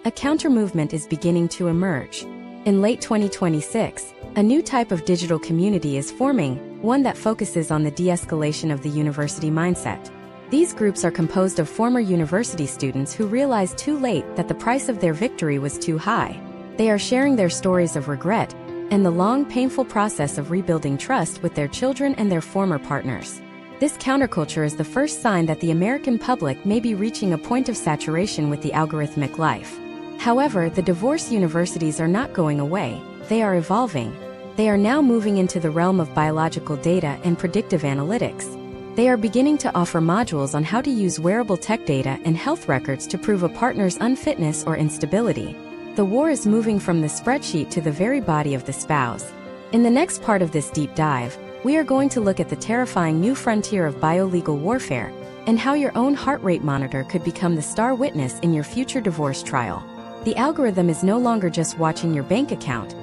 a counter-movement is beginning to emerge. In late 2026, A new type of digital community is forming, one that focuses on the de-escalation of the university mindset. These groups are composed of former university students who realized too late that the price of their victory was too high. They are sharing their stories of regret and the long, painful process of rebuilding trust with their children and their former partners. This counterculture is the first sign that the American public may be reaching a point of saturation with the algorithmic life. However, the divorce universities are not going away, they are evolving. They are now moving into the realm of biological data and predictive analytics. They are beginning to offer modules on how to use wearable tech data and health records to prove a partner's unfitness or instability. The war is moving from the spreadsheet to the very body of the spouse. In the next part of this deep dive, we are going to look at the terrifying new frontier of biolegal warfare and how your own heart rate monitor could become the star witness in your future divorce trial. The algorithm is no longer just watching your bank account.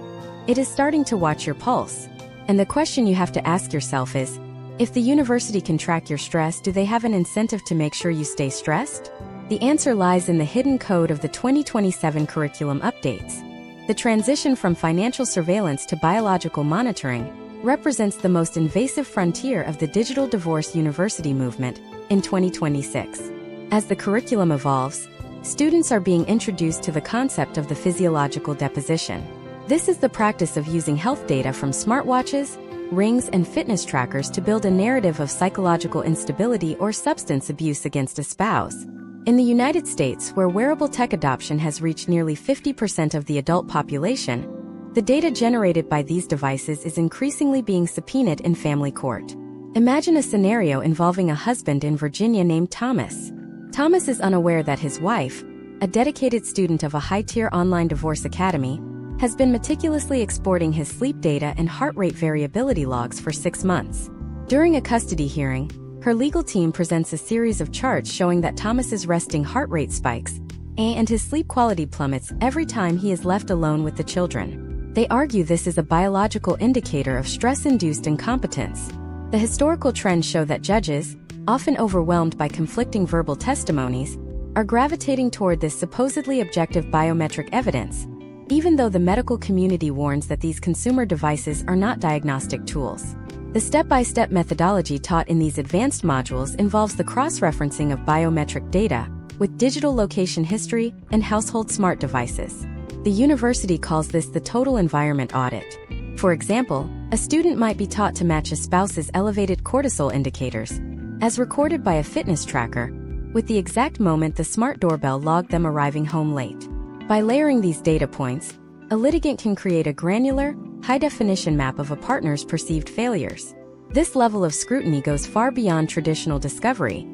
It is starting to watch your pulse. And the question you have to ask yourself is, if the university can track your stress, do they have an incentive to make sure you stay stressed? The answer lies in the hidden code of the 2027 curriculum updates. The transition from financial surveillance to biological monitoring represents the most invasive frontier of the digital divorce university movement in 2026. As the curriculum evolves, students are being introduced to the concept of the physiological deposition. This is the practice of using health data from smartwatches, rings, and fitness trackers to build a narrative of psychological instability or substance abuse against a spouse. In the United States, where wearable tech adoption has reached nearly 50% of the adult population, the data generated by these devices is increasingly being subpoenaed in family court. Imagine a scenario involving a husband in Virginia named Thomas. Thomas is unaware that his wife, a dedicated student of a high-tier online divorce academy, has been meticulously exporting his sleep data and heart rate variability logs for 6 months. During a custody hearing, her legal team presents a series of charts showing that Thomas's resting heart rate spikes and his sleep quality plummets every time he is left alone with the children. They argue this is a biological indicator of stress-induced incompetence. The historical trends show that judges, often overwhelmed by conflicting verbal testimonies, are gravitating toward this supposedly objective biometric evidence, even though the medical community warns that these consumer devices are not diagnostic tools. The step-by-step methodology taught in these advanced modules involves the cross-referencing of biometric data with digital location history and household smart devices. The university calls this the total environment audit. For example, a student might be taught to match a spouse's elevated cortisol indicators, as recorded by a fitness tracker, with the exact moment the smart doorbell logged them arriving home late. By layering these data points, a litigant can create a granular, high-definition map of a partner's perceived failures. This level of scrutiny goes far beyond traditional discovery.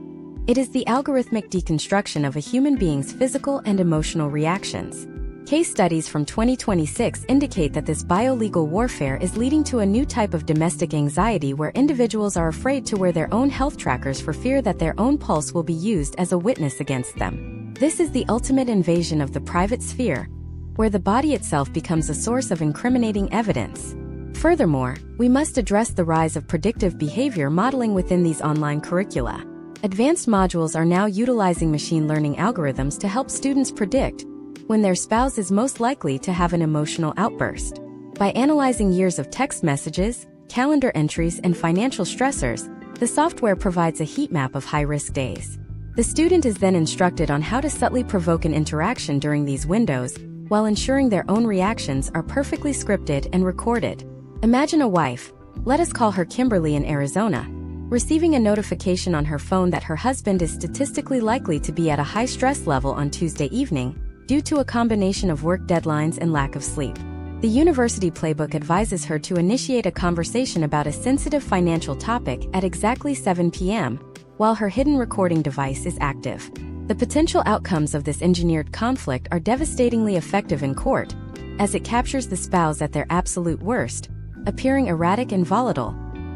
It is the algorithmic deconstruction of a human being's physical and emotional reactions. Case studies from 2026 indicate that this biolegal warfare is leading to a new type of domestic anxiety where individuals are afraid to wear their own health trackers for fear that their own pulse will be used as a witness against them. This is the ultimate invasion of the private sphere, where the body itself becomes a source of incriminating evidence. Furthermore, we must address the rise of predictive behavior modeling within these online curricula. Advanced modules are now utilizing machine learning algorithms to help students predict when their spouse is most likely to have an emotional outburst. By analyzing years of text messages, calendar entries, and financial stressors, the software provides a heat map of high-risk days. The student is then instructed on how to subtly provoke an interaction during these windows, while ensuring their own reactions are perfectly scripted and recorded. Imagine a wife, let us call her Kimberly in Arizona, receiving a notification on her phone that her husband is statistically likely to be at a high stress level on Tuesday evening, due to a combination of work deadlines and lack of sleep. The university playbook advises her to initiate a conversation about a sensitive financial topic at exactly 7 p.m., while her hidden recording device is active. The potential outcomes of this engineered conflict are devastatingly effective in court, as it captures the spouse at their absolute worst, appearing erratic and volatile,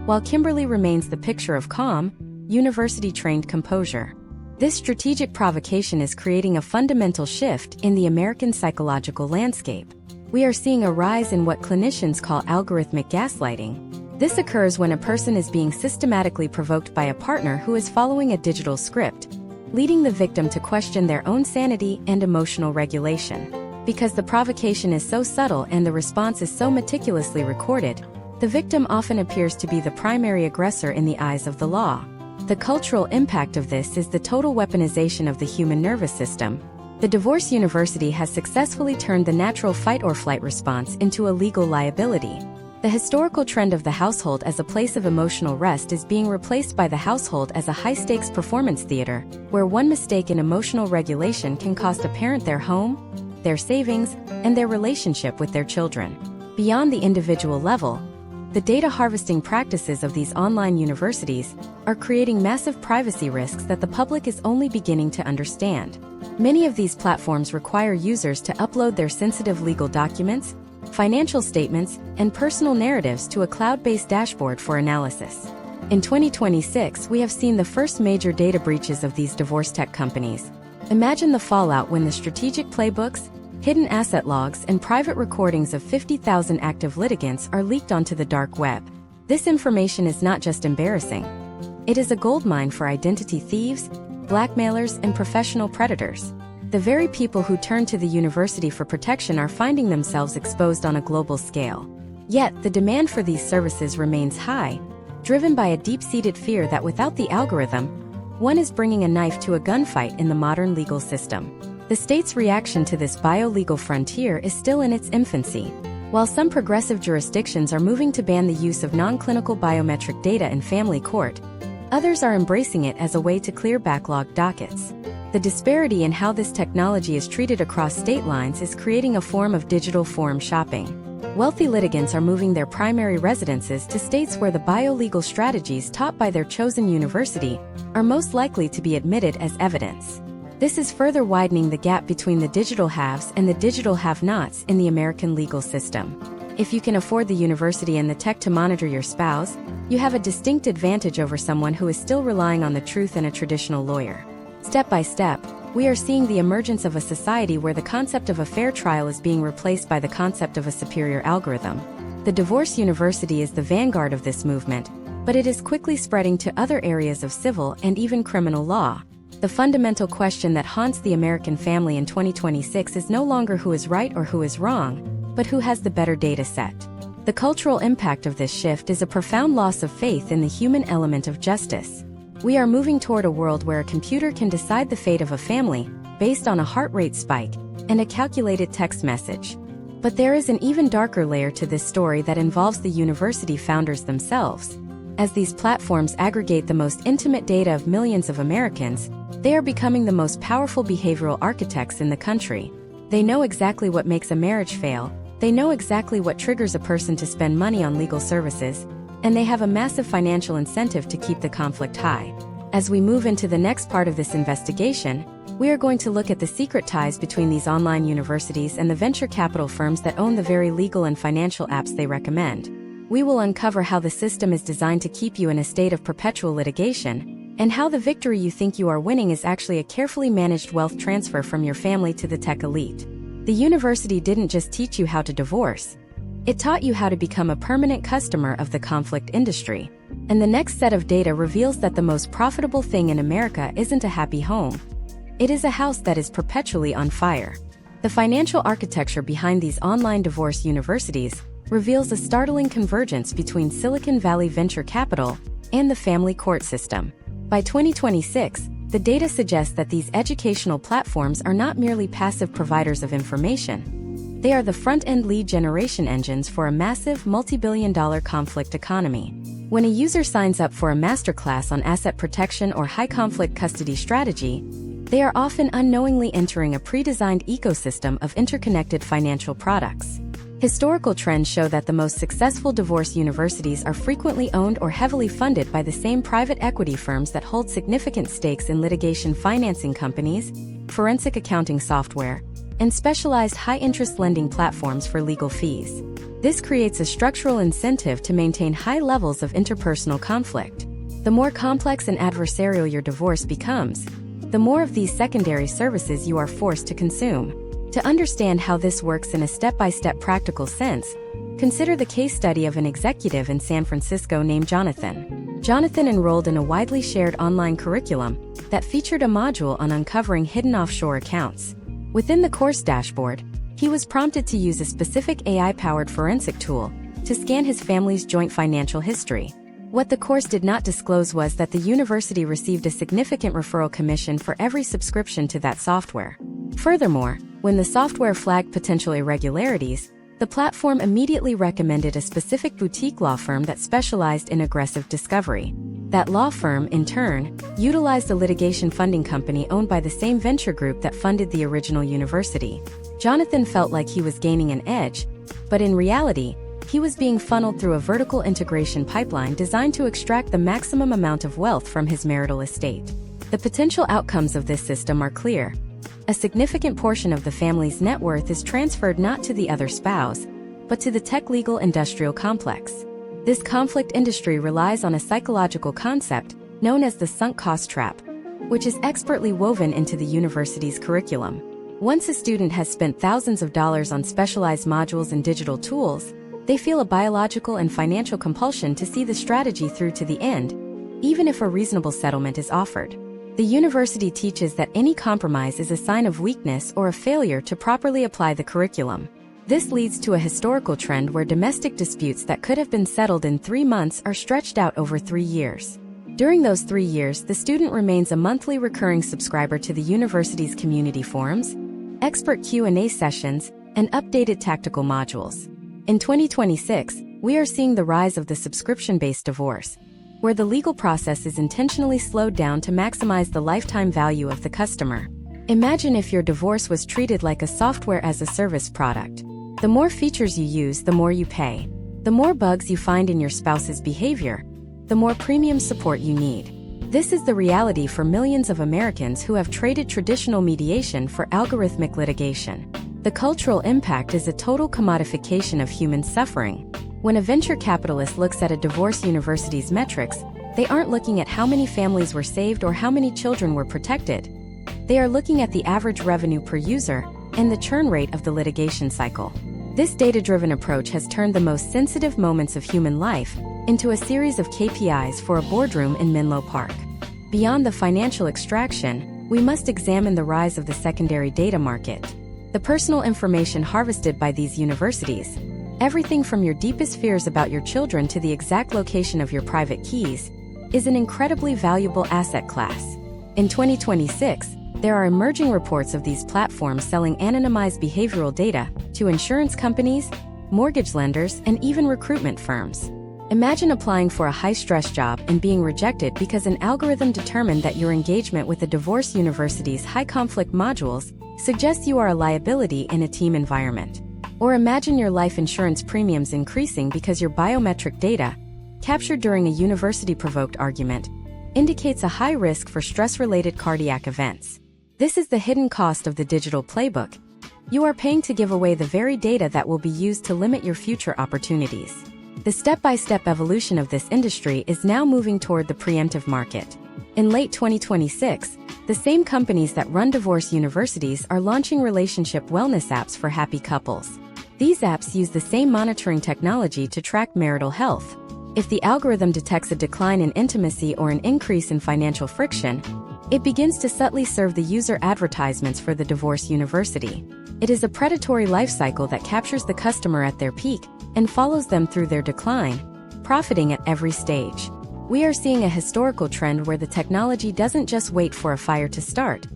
while Kimberly remains the picture of calm, university-trained composure. This strategic provocation is creating a fundamental shift in the American psychological landscape. We are seeing a rise in what clinicians call algorithmic gaslighting. This occurs when a person is being systematically provoked by a partner who is following a digital script, leading the victim to question their own sanity and emotional regulation. Because the provocation is so subtle and the response is so meticulously recorded, the victim often appears to be the primary aggressor in the eyes of the law. The cultural impact of this is the total weaponization of the human nervous system. The Divorce University has successfully turned the natural fight-or-flight response into a legal liability. The historical trend of the household as a place of emotional rest is being replaced by the household as a high-stakes performance theater, where one mistake in emotional regulation can cost a parent their home, their savings, and their relationship with their children. Beyond the individual level, the data harvesting practices of these online universities are creating massive privacy risks that the public is only beginning to understand. Many of these platforms require users to upload their sensitive legal documents, financial statements, and personal narratives to a cloud-based dashboard for analysis. In 2026, we have seen the first major data breaches of these divorce tech companies. Imagine the fallout when the strategic playbooks, hidden asset logs, and private recordings of 50,000 active litigants are leaked onto the dark web. This information is not just embarrassing. It is a goldmine for identity thieves, blackmailers, and professional predators. The very people who turn to the university for protection are finding themselves exposed on a global scale. Yet, the demand for these services remains high, driven by a deep-seated fear that without the algorithm, one is bringing a knife to a gunfight in the modern legal system. The state's reaction to this bio-legal frontier is still in its infancy. While some progressive jurisdictions are moving to ban the use of non-clinical biometric data in family court, others are embracing it as a way to clear backlogged dockets. The disparity in how this technology is treated across state lines is creating a form of digital forum shopping. Wealthy litigants are moving their primary residences to states where the bio-legal strategies taught by their chosen university are most likely to be admitted as evidence. This is further widening the gap between the digital haves and the digital have-nots in the American legal system. If you can afford the university and the tech to monitor your spouse, you have a distinct advantage over someone who is still relying on the truth and a traditional lawyer. Step by step, we are seeing the emergence of a society where the concept of a fair trial is being replaced by the concept of a superior algorithm. The Divorce University is the vanguard of this movement, but it is quickly spreading to other areas of civil and even criminal law. The fundamental question that haunts the American family in 2026 is no longer who is right or who is wrong, but who has the better data set. The cultural impact of this shift is a profound loss of faith in the human element of justice. We are moving toward a world where a computer can decide the fate of a family based on a heart rate spike and a calculated text message. But there is an even darker layer to this story that involves the university founders themselves. As these platforms aggregate the most intimate data of millions of Americans, they are becoming the most powerful behavioral architects in the country. They know exactly what makes a marriage fail, they know exactly what triggers a person to spend money on legal services, and they have a massive financial incentive to keep the conflict high. As we move into the next part of this investigation, we are going to look at the secret ties between these online universities and the venture capital firms that own the very legal and financial apps they recommend. We will uncover how the system is designed to keep you in a state of perpetual litigation, and how the victory you think you are winning is actually a carefully managed wealth transfer from your family to the tech elite. The university didn't just teach you how to divorce. It taught you how to become a permanent customer of the conflict industry. And the next set of data reveals that the most profitable thing in America isn't a happy home. It is a house that is perpetually on fire. The financial architecture behind these online divorce universities reveals a startling convergence between Silicon Valley venture capital and the family court system. By 2026, the data suggests that these educational platforms are not merely passive providers of information. They are the front-end lead generation engines for a massive multi-billion-dollar conflict economy. When a user signs up for a masterclass on asset protection or high-conflict custody strategy, they are often unknowingly entering a pre-designed ecosystem of interconnected financial products. Historical trends show that the most successful divorce universities are frequently owned or heavily funded by the same private equity firms that hold significant stakes in litigation financing companies, forensic accounting software, and specialized high-interest lending platforms for legal fees. This creates a structural incentive to maintain high levels of interpersonal conflict. The more complex and adversarial your divorce becomes, the more of these secondary services you are forced to consume. To understand how this works in a step-by-step practical sense, consider the case study of an executive in San Francisco named Jonathan. Jonathan enrolled in a widely shared online curriculum that featured a module on uncovering hidden offshore accounts. Within the course dashboard, He was prompted to use a specific AI-powered forensic tool to scan his family's joint financial history. What the course did not disclose was that the university received a significant referral commission for every subscription to that software. Furthermore, when the software flagged potential irregularities, the platform immediately recommended a specific boutique law firm that specialized in aggressive discovery. That law firm, in turn, utilized a litigation funding company owned by the same venture group that funded the original university. Jonathan felt like he was gaining an edge, but in reality, he was being funneled through a vertical integration pipeline designed to extract the maximum amount of wealth from his marital estate. The potential outcomes of this system are clear. A significant portion of the family's net worth is transferred not to the other spouse, but to the tech legal industrial complex. This conflict industry relies on a psychological concept known as the sunk cost trap, which is expertly woven into the university's curriculum. Once a student has spent thousands of dollars on specialized modules and digital tools, they feel a biological and financial compulsion to see the strategy through to the end, even if a reasonable settlement is offered. The university teaches that any compromise is a sign of weakness or a failure to properly apply the curriculum. This leads to a historical trend where domestic disputes that could have been settled in 3 months are stretched out over 3 years. During those 3 years, the student remains a monthly recurring subscriber to the university's community forums, expert Q&A sessions, and updated tactical modules. In 2026, we are seeing the rise of the subscription-based divorce, where the legal process is intentionally slowed down to maximize the lifetime value of the customer. Imagine if your divorce was treated like a software-as-a-service product. The more features you use, the more you pay. The more bugs you find in your spouse's behavior, the more premium support you need. This is the reality for millions of Americans who have traded traditional mediation for algorithmic litigation. The cultural impact is a total commodification of human suffering. When a venture capitalist looks at a divorce university's metrics, they aren't looking at how many families were saved or how many children were protected. They are looking at the average revenue per user and the churn rate of the litigation cycle. This data-driven approach has turned the most sensitive moments of human life into a series of KPIs for a boardroom in Menlo Park. Beyond the financial extraction, we must examine the rise of the secondary data market. The personal information harvested by these universities, everything from your deepest fears about your children to the exact location of your private keys, is an incredibly valuable asset class. In 2026, there are emerging reports of these platforms selling anonymized behavioral data to insurance companies, mortgage lenders, and even recruitment firms. Imagine applying for a high-stress job and being rejected because an algorithm determined that your engagement with the divorce university's high-conflict modules suggests you are a liability in a team environment. Or imagine your life insurance premiums increasing because your biometric data, captured during a university-provoked argument, indicates a high risk for stress-related cardiac events. This is the hidden cost of the digital playbook. You are paying to give away the very data that will be used to limit your future opportunities. The step-by-step evolution of this industry is now moving toward the preemptive market. In late 2026, the same companies that run divorce universities are launching relationship wellness apps for happy couples. These apps use the same monitoring technology to track marital health. If the algorithm detects a decline in intimacy or an increase in financial friction, it begins to subtly serve the user advertisements for the divorce university. It is a predatory life cycle that captures the customer at their peak and follows them through their decline, profiting at every stage. We are seeing a historical trend where the technology doesn't just wait for a fire to start.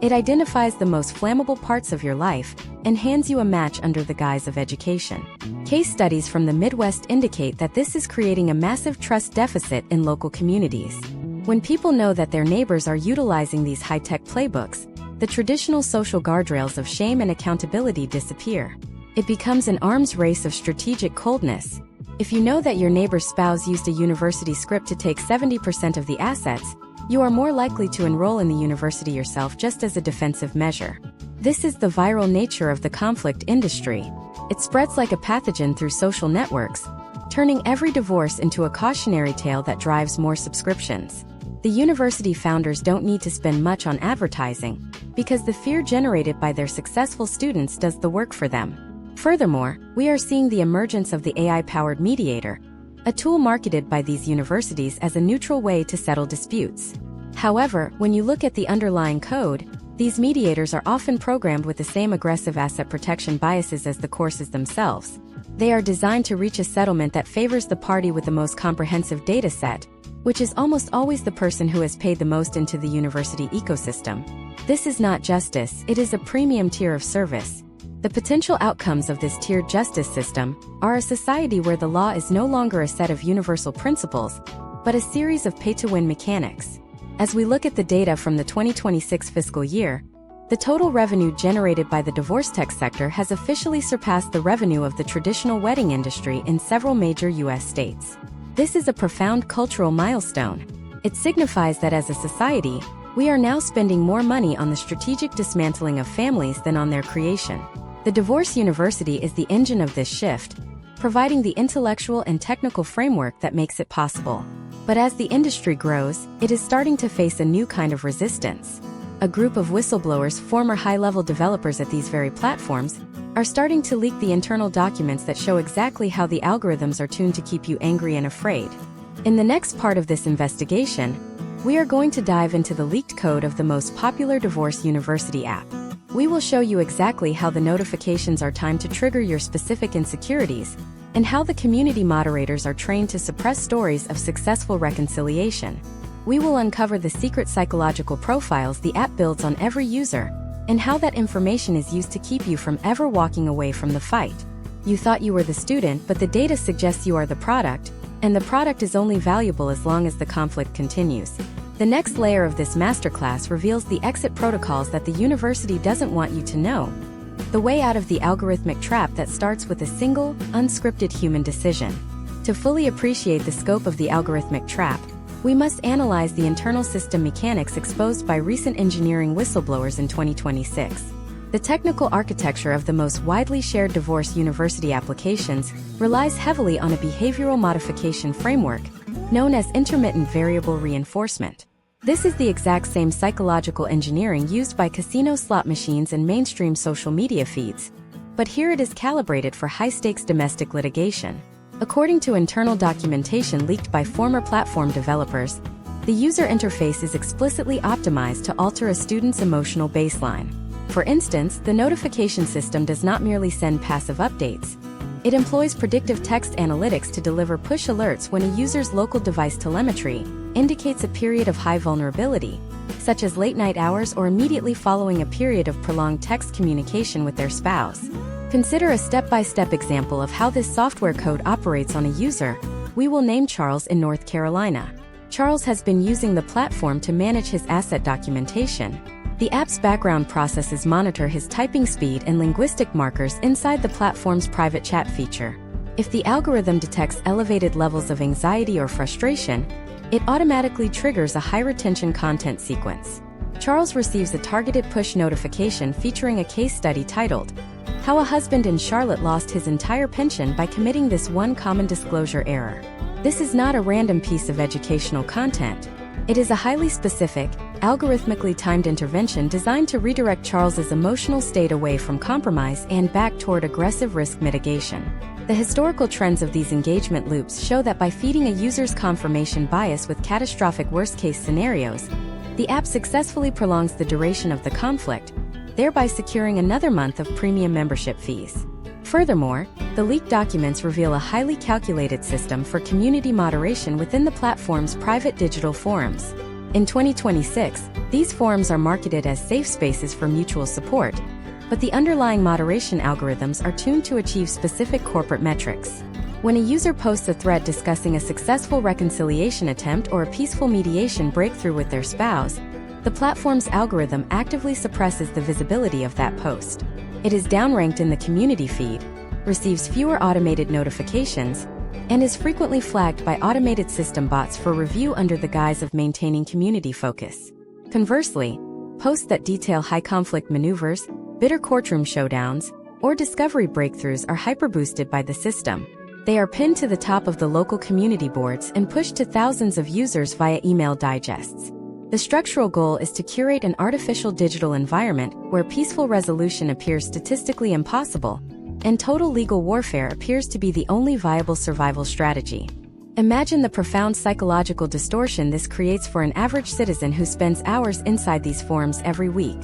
It identifies the most flammable parts of your life and hands you a match under the guise of education. Case studies from the Midwest indicate that this is creating a massive trust deficit in local communities. When people know that their neighbors are utilizing these high-tech playbooks, the traditional social guardrails of shame and accountability disappear. It becomes an arms race of strategic coldness. If you know that your neighbor's spouse used a university script to take 70% of the assets, you are more likely to enroll in the university yourself just as a defensive measure. This is the viral nature of the conflict industry. It spreads like a pathogen through social networks, turning every divorce into a cautionary tale that drives more subscriptions. The university founders don't need to spend much on advertising, because the fear generated by their successful students does the work for them. Furthermore, we are seeing the emergence of the AI-powered mediator, a tool marketed by these universities as a neutral way to settle disputes. However, when you look at the underlying code, These mediators are often programmed with the same aggressive asset protection biases as the courses themselves. They are designed to reach a settlement that favors the party with the most comprehensive data set, which is almost always the person who has paid the most into the university ecosystem. This is not justice, it is a premium tier of service. The potential outcomes of this tiered justice system are a society where the law is no longer a set of universal principles, but a series of pay-to-win mechanics. As we look at the data from the 2026 fiscal year, the total revenue generated by the divorce tech sector has officially surpassed the revenue of the traditional wedding industry in several major U.S. states. This is a profound cultural milestone. It signifies that as a society, we are now spending more money on the strategic dismantling of families than on their creation. The Divorce University is the engine of this shift, providing the intellectual and technical framework that makes it possible. But as the industry grows, it is starting to face a new kind of resistance. A group of whistleblowers, former high-level developers at these very platforms, are starting to leak the internal documents that show exactly how the algorithms are tuned to keep you angry and afraid. In the next part of this investigation, we are going to dive into the leaked code of the most popular divorce university app. We will show you exactly how the notifications are timed to trigger your specific insecurities, and how the community moderators are trained to suppress stories of successful reconciliation. We will uncover the secret psychological profiles the app builds on every user, and how that information is used to keep you from ever walking away from the fight. You thought you were the student, but the data suggests you are the product, and the product is only valuable as long as the conflict continues. The next layer of this masterclass reveals the exit protocols that the university doesn't want you to know. The way out of the algorithmic trap that starts with a single, unscripted human decision. To fully appreciate the scope of the algorithmic trap, we must analyze the internal system mechanics exposed by recent engineering whistleblowers in 2026. The technical architecture of the most widely shared divorce university applications relies heavily on a behavioral modification framework, known as intermittent variable reinforcement. This is the exact same psychological engineering used by casino slot machines and mainstream social media feeds. But here it is calibrated for high-stakes domestic litigation. According to internal documentation leaked by former platform developers, the user interface is explicitly optimized to alter a student's emotional baseline. For instance, the notification system does not merely send passive updates. It employs predictive text analytics to deliver push alerts when a user's local device telemetry indicates a period of high vulnerability, such as late-night hours or immediately following a period of prolonged text communication with their spouse. Consider a step-by-step example of how this software code operates on a user. We will name Charles in North Carolina. Charles has been using the platform to manage his asset documentation. The app's background processes monitor his typing speed and linguistic markers inside the platform's private chat feature. If the algorithm detects elevated levels of anxiety or frustration, it automatically triggers a high-retention content sequence. Charles receives a targeted push notification featuring a case study titled, "How a Husband in Charlotte Lost His Entire Pension by Committing This One Common Disclosure Error." This is not a random piece of educational content. It is a highly specific, algorithmically timed intervention designed to redirect Charles's emotional state away from compromise and back toward aggressive risk mitigation. The historical trends of these engagement loops show that by feeding a user's confirmation bias with catastrophic worst-case scenarios, the app successfully prolongs the duration of the conflict, thereby securing another month of premium membership fees. Furthermore, the leaked documents reveal a highly calculated system for community moderation within the platform's private digital forums. In 2026, these forums are marketed as safe spaces for mutual support, but the underlying moderation algorithms are tuned to achieve specific corporate metrics. When a user posts a thread discussing a successful reconciliation attempt or a peaceful mediation breakthrough with their spouse, the platform's algorithm actively suppresses the visibility of that post. It is downranked in the community feed, receives fewer automated notifications, and is frequently flagged by automated system bots for review under the guise of maintaining community focus. Conversely, posts that detail high-conflict maneuvers, bitter courtroom showdowns, or discovery breakthroughs are hyper-boosted by the system. They are pinned to the top of the local community boards and pushed to thousands of users via email digests. The structural goal is to curate an artificial digital environment where peaceful resolution appears statistically impossible, and total legal warfare appears to be the only viable survival strategy. Imagine the profound psychological distortion this creates for an average citizen who spends hours inside these forums every week.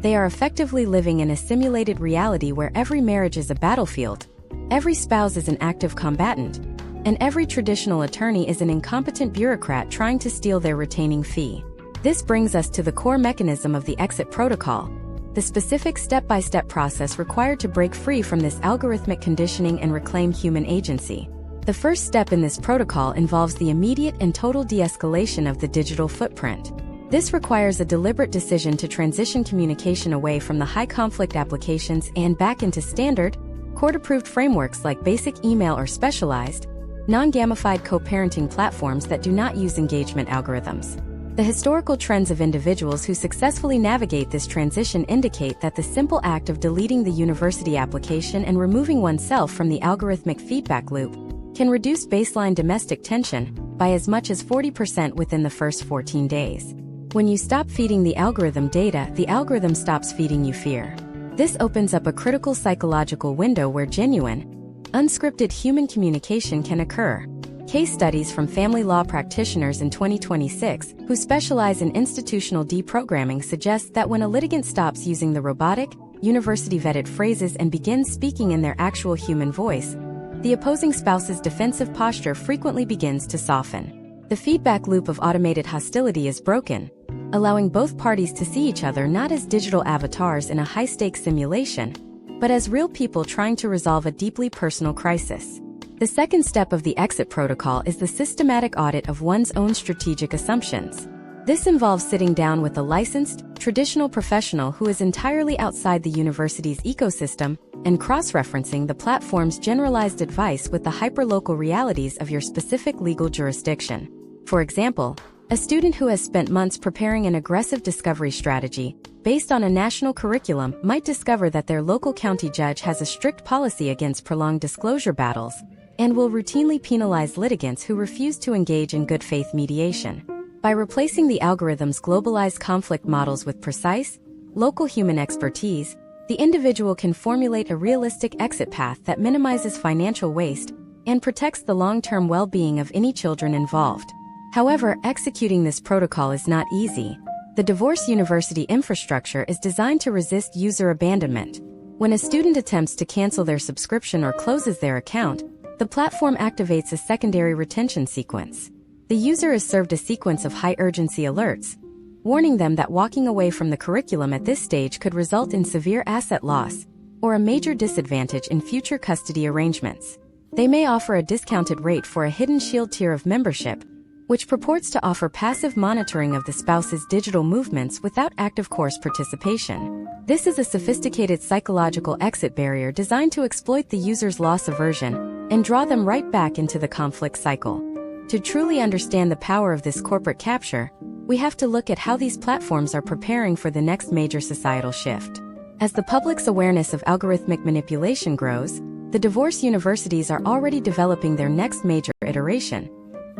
They are effectively living in a simulated reality where every marriage is a battlefield, every spouse is an active combatant, and every traditional attorney is an incompetent bureaucrat trying to steal their retaining fee. This brings us to the core mechanism of the exit protocol, the specific step-by-step process required to break free from this algorithmic conditioning and reclaim human agency. The first step in this protocol involves the immediate and total de-escalation of the digital footprint. This requires a deliberate decision to transition communication away from the high-conflict applications and back into standard, court-approved frameworks like basic email or specialized, non-gamified co-parenting platforms that do not use engagement algorithms. The historical trends of individuals who successfully navigate this transition indicate that the simple act of deleting the university application and removing oneself from the algorithmic feedback loop can reduce baseline domestic tension by as much as 40% within the first 14 days. When you stop feeding the algorithm data, the algorithm stops feeding you fear. This opens up a critical psychological window where genuine, unscripted human communication can occur. Case studies from family law practitioners in 2026 who specialize in institutional deprogramming suggest that when a litigant stops using the robotic, university-vetted phrases and begins speaking in their actual human voice, the opposing spouse's defensive posture frequently begins to soften. The feedback loop of automated hostility is broken, allowing both parties to see each other not as digital avatars in a high-stakes simulation, but as real people trying to resolve a deeply personal crisis. The second step of the exit protocol is the systematic audit of one's own strategic assumptions. This involves sitting down with a licensed, traditional professional who is entirely outside the university's ecosystem and cross-referencing the platform's generalized advice with the hyperlocal realities of your specific legal jurisdiction. For example, a student who has spent months preparing an aggressive discovery strategy based on a national curriculum might discover that their local county judge has a strict policy against prolonged disclosure battles and will routinely penalize litigants who refuse to engage in good faith mediation. By replacing the algorithm's globalized conflict models with precise, local human expertise, the individual can formulate a realistic exit path that minimizes financial waste and protects the long-term well-being of any children involved. However, executing this protocol is not easy. The divorce university infrastructure is designed to resist user abandonment. When a student attempts to cancel their subscription or closes their account, the platform activates a secondary retention sequence. The user is served a sequence of high-urgency alerts, warning them that walking away from the curriculum at this stage could result in severe asset loss or a major disadvantage in future custody arrangements. They may offer a discounted rate for a hidden shield tier of membership, which purports to offer passive monitoring of the spouse's digital movements without active course participation. This is a sophisticated psychological exit barrier designed to exploit the user's loss aversion and draw them right back into the conflict cycle. To truly understand the power of this corporate capture, we have to look at how these platforms are preparing for the next major societal shift. As the public's awareness of algorithmic manipulation grows, the divorce universities are already developing their next major iteration,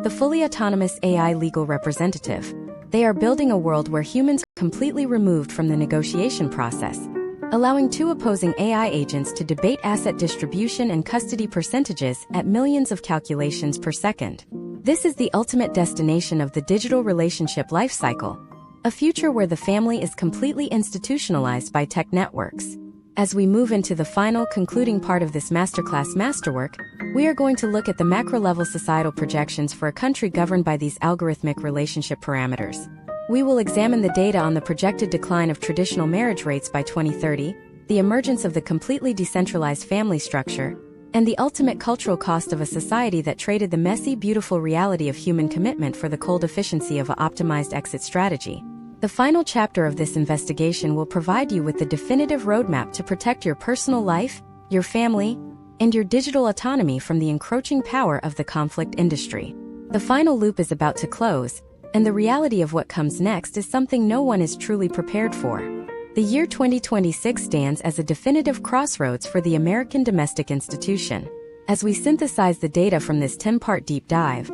the fully autonomous AI legal representative. They are building a world where humans are completely removed from the negotiation process, allowing two opposing AI agents to debate asset distribution and custody percentages at millions of calculations per second. This is the ultimate destination of the digital relationship lifecycle, a future where the family is completely institutionalized by tech networks. As we move into the final concluding part of this masterclass masterwork, we are going to look at the macro-level societal projections for a country governed by these algorithmic relationship parameters. We will examine the data on the projected decline of traditional marriage rates by 2030, the emergence of the completely decentralized family structure, and the ultimate cultural cost of a society that traded the messy, beautiful reality of human commitment for the cold efficiency of an optimized exit strategy. The final chapter of this investigation will provide you with the definitive roadmap to protect your personal life, your family, and your digital autonomy from the encroaching power of the conflict industry. The final loop is about to close, and the reality of what comes next is something no one is truly prepared for. The year 2026 stands as a definitive crossroads for the American domestic institution. As we synthesize the data from this 10-part deep dive,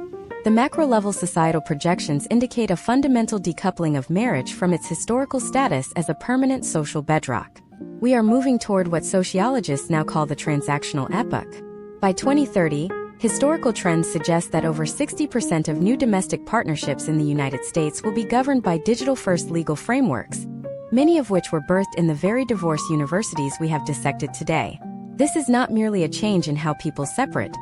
the macro-level societal projections indicate a fundamental decoupling of marriage from its historical status as a permanent social bedrock. We are moving toward what sociologists now call the transactional epoch. By 2030, historical trends suggest that over 60% of new domestic partnerships in the United States will be governed by digital-first legal frameworks, many of which were birthed in the very diverse universities we have dissected today. This is not merely a change in how people separate.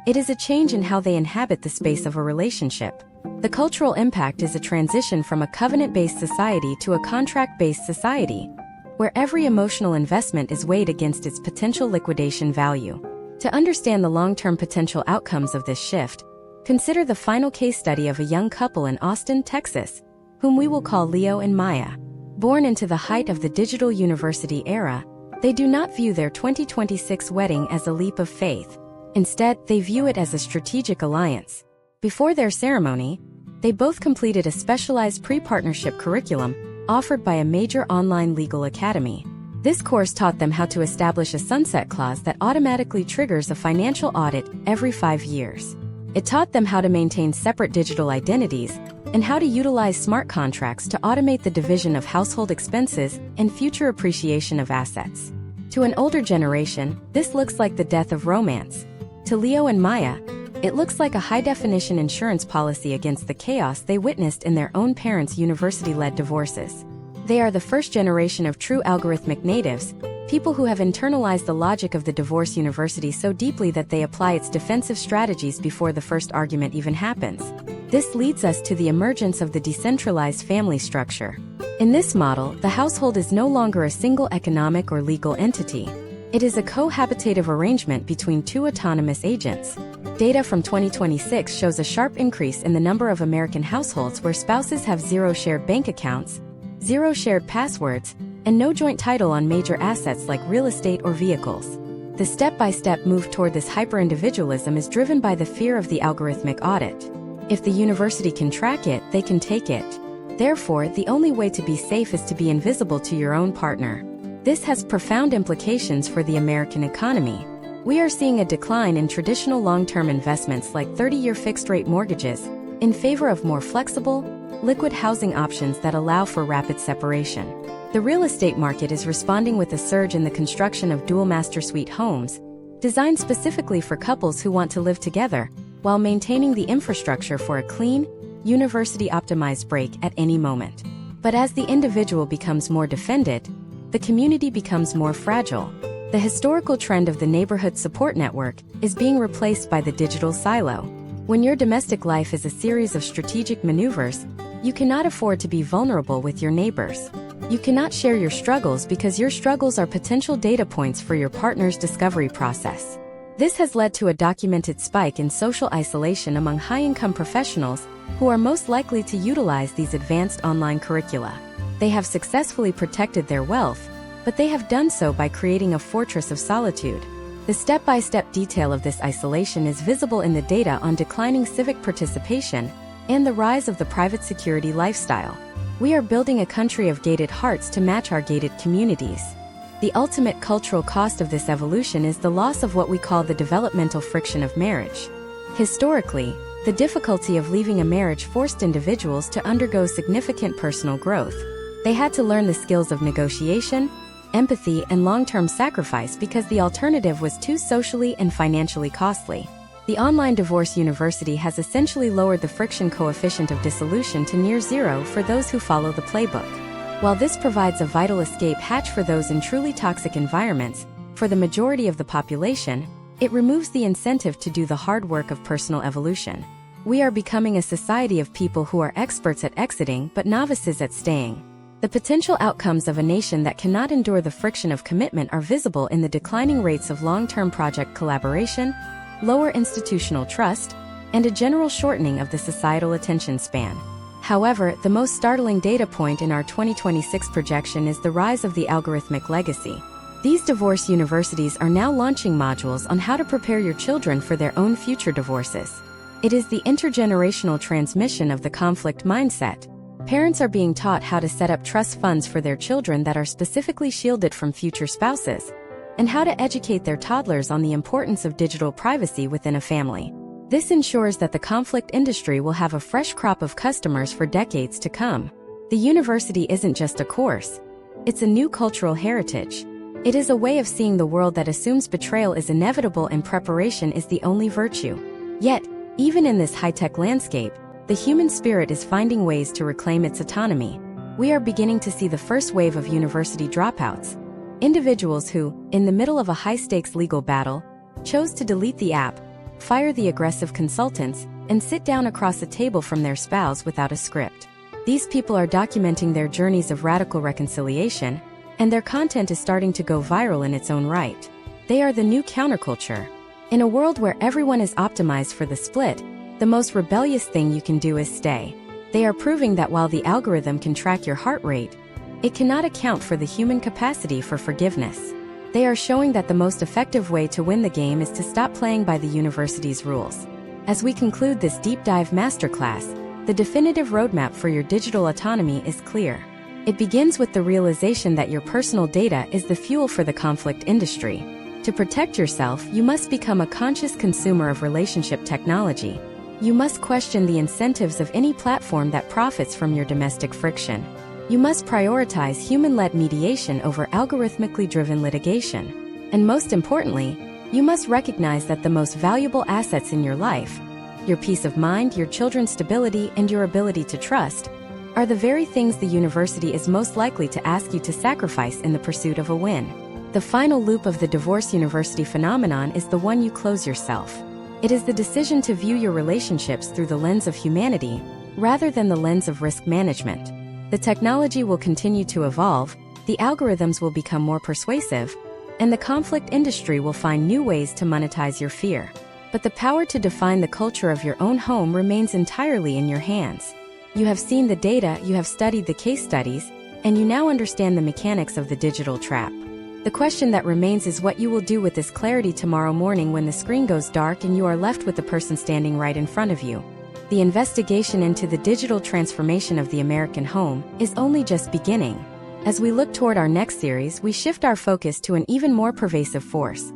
It is a change in how they inhabit the space of a relationship. The cultural impact is a transition from a covenant-based society to a contract-based society, where every emotional investment is weighed against its potential liquidation value. To understand the long-term potential outcomes of this shift, consider the final case study of a young couple in Austin, Texas, whom we will call Leo and Maya. Born into the height of the digital university era, they do not view their 2026 wedding as a leap of faith. Instead, they view it as a strategic alliance. Before their ceremony, they both completed a specialized pre-partnership curriculum offered by a major online legal academy. This course taught them how to establish a sunset clause that automatically triggers a financial audit every 5 years. It taught them how to maintain separate digital identities and how to utilize smart contracts to automate the division of household expenses and future appreciation of assets. To an older generation, this looks like the death of romance. To Leo and Maya, it looks like a high-definition insurance policy against the chaos they witnessed in their own parents' university-led divorces. They are the first generation of true algorithmic natives, people who have internalized the logic of the divorce university so deeply that they apply its defensive strategies before the first argument even happens. This leads us to the emergence of the decentralized family structure. In this model, the household is no longer a single economic or legal entity. It is a cohabitative arrangement between two autonomous agents. Data from 2026 shows a sharp increase in the number of American households where spouses have zero shared bank accounts, zero shared passwords, and no joint title on major assets like real estate or vehicles. The step-by-step move toward this hyper-individualism is driven by the fear of the algorithmic audit. If the university can track it, they can take it. Therefore, the only way to be safe is to be invisible to your own partner. This has profound implications for the American economy. We are seeing a decline in traditional long-term investments like 30-year fixed-rate mortgages in favor of more flexible, liquid housing options that allow for rapid separation. The real estate market is responding with a surge in the construction of dual master suite homes, designed specifically for couples who want to live together, while maintaining the infrastructure for a clean, university-optimized break at any moment. But as the individual becomes more defended, the community becomes more fragile. The historical trend of the neighborhood support network is being replaced by the digital silo. When your domestic life is a series of strategic maneuvers, you cannot afford to be vulnerable with your neighbors. You cannot share your struggles because your struggles are potential data points for your partner's discovery process. This has led to a documented spike in social isolation among high-income professionals who are most likely to utilize these advanced online curricula. They have successfully protected their wealth, but they have done so by creating a fortress of solitude. The step-by-step detail of this isolation is visible in the data on declining civic participation and the rise of the private security lifestyle. We are building a country of gated hearts to match our gated communities. The ultimate cultural cost of this evolution is the loss of what we call the developmental friction of marriage. Historically, the difficulty of leaving a marriage forced individuals to undergo significant personal growth. They had to learn the skills of negotiation, empathy, and long-term sacrifice because the alternative was too socially and financially costly. The online divorce university has essentially lowered the friction coefficient of dissolution to near zero for those who follow the playbook. While this provides a vital escape hatch for those in truly toxic environments, for the majority of the population, it removes the incentive to do the hard work of personal evolution. We are becoming a society of people who are experts at exiting but novices at staying. The potential outcomes of a nation that cannot endure the friction of commitment are visible in the declining rates of long-term project collaboration, lower institutional trust, and a general shortening of the societal attention span. However, the most startling data point in our 2026 projection is the rise of the algorithmic legacy. These divorce universities are now launching modules on how to prepare your children for their own future divorces. It is the intergenerational transmission of the conflict mindset. Parents are being taught how to set up trust funds for their children that are specifically shielded from future spouses, and how to educate their toddlers on the importance of digital privacy within a family. This ensures that the conflict industry will have a fresh crop of customers for decades to come. The university isn't just a course. It's a new cultural heritage. It is a way of seeing the world that assumes betrayal is inevitable and preparation is the only virtue. Yet, even in this high-tech landscape, the human spirit is finding ways to reclaim its autonomy. We are beginning to see the first wave of university dropouts. Individuals who, in the middle of a high-stakes legal battle, chose to delete the app, fire the aggressive consultants, and sit down across a table from their spouse without a script. These people are documenting their journeys of radical reconciliation, and their content is starting to go viral in its own right. They are the new counterculture. In a world where everyone is optimized for the split, the most rebellious thing you can do is stay. They are proving that while the algorithm can track your heart rate, it cannot account for the human capacity for forgiveness. They are showing that the most effective way to win the game is to stop playing by the university's rules. As we conclude this deep dive masterclass, the definitive roadmap for your digital autonomy is clear. It begins with the realization that your personal data is the fuel for the conflict industry. To protect yourself, you must become a conscious consumer of relationship technology. You must question the incentives of any platform that profits from your domestic friction. You must prioritize human-led mediation over algorithmically driven litigation. And most importantly, you must recognize that the most valuable assets in your life, your peace of mind, your children's stability, and your ability to trust, are the very things the university is most likely to ask you to sacrifice in the pursuit of a win. The final loop of the divorce university phenomenon is the one you close yourself. It is the decision to view your relationships through the lens of humanity, rather than the lens of risk management. The technology will continue to evolve, the algorithms will become more persuasive, and the conflict industry will find new ways to monetize your fear. But the power to define the culture of your own home remains entirely in your hands. You have seen the data, you have studied the case studies, and you now understand the mechanics of the digital trap. The question that remains is what you will do with this clarity tomorrow morning when the screen goes dark and you are left with the person standing right in front of you. The investigation into the digital transformation of the American home is only just beginning. As we look toward our next series, we shift our focus to an even more pervasive force: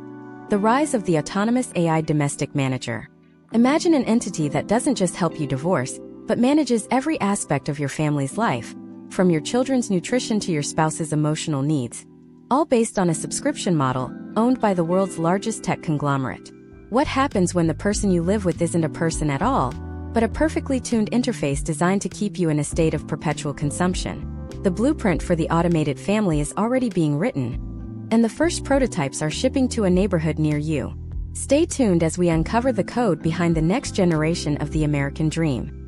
the rise of the autonomous AI domestic manager. Imagine an entity that doesn't just help you divorce, but manages every aspect of your family's life, from your children's nutrition to your spouse's emotional needs, all based on a subscription model owned by the world's largest tech conglomerate. What happens when the person you live with isn't a person at all, but a perfectly tuned interface designed to keep you in a state of perpetual consumption? The blueprint for the automated family is already being written, and the first prototypes are shipping to a neighborhood near you. Stay tuned as we uncover the code behind the next generation of the American dream.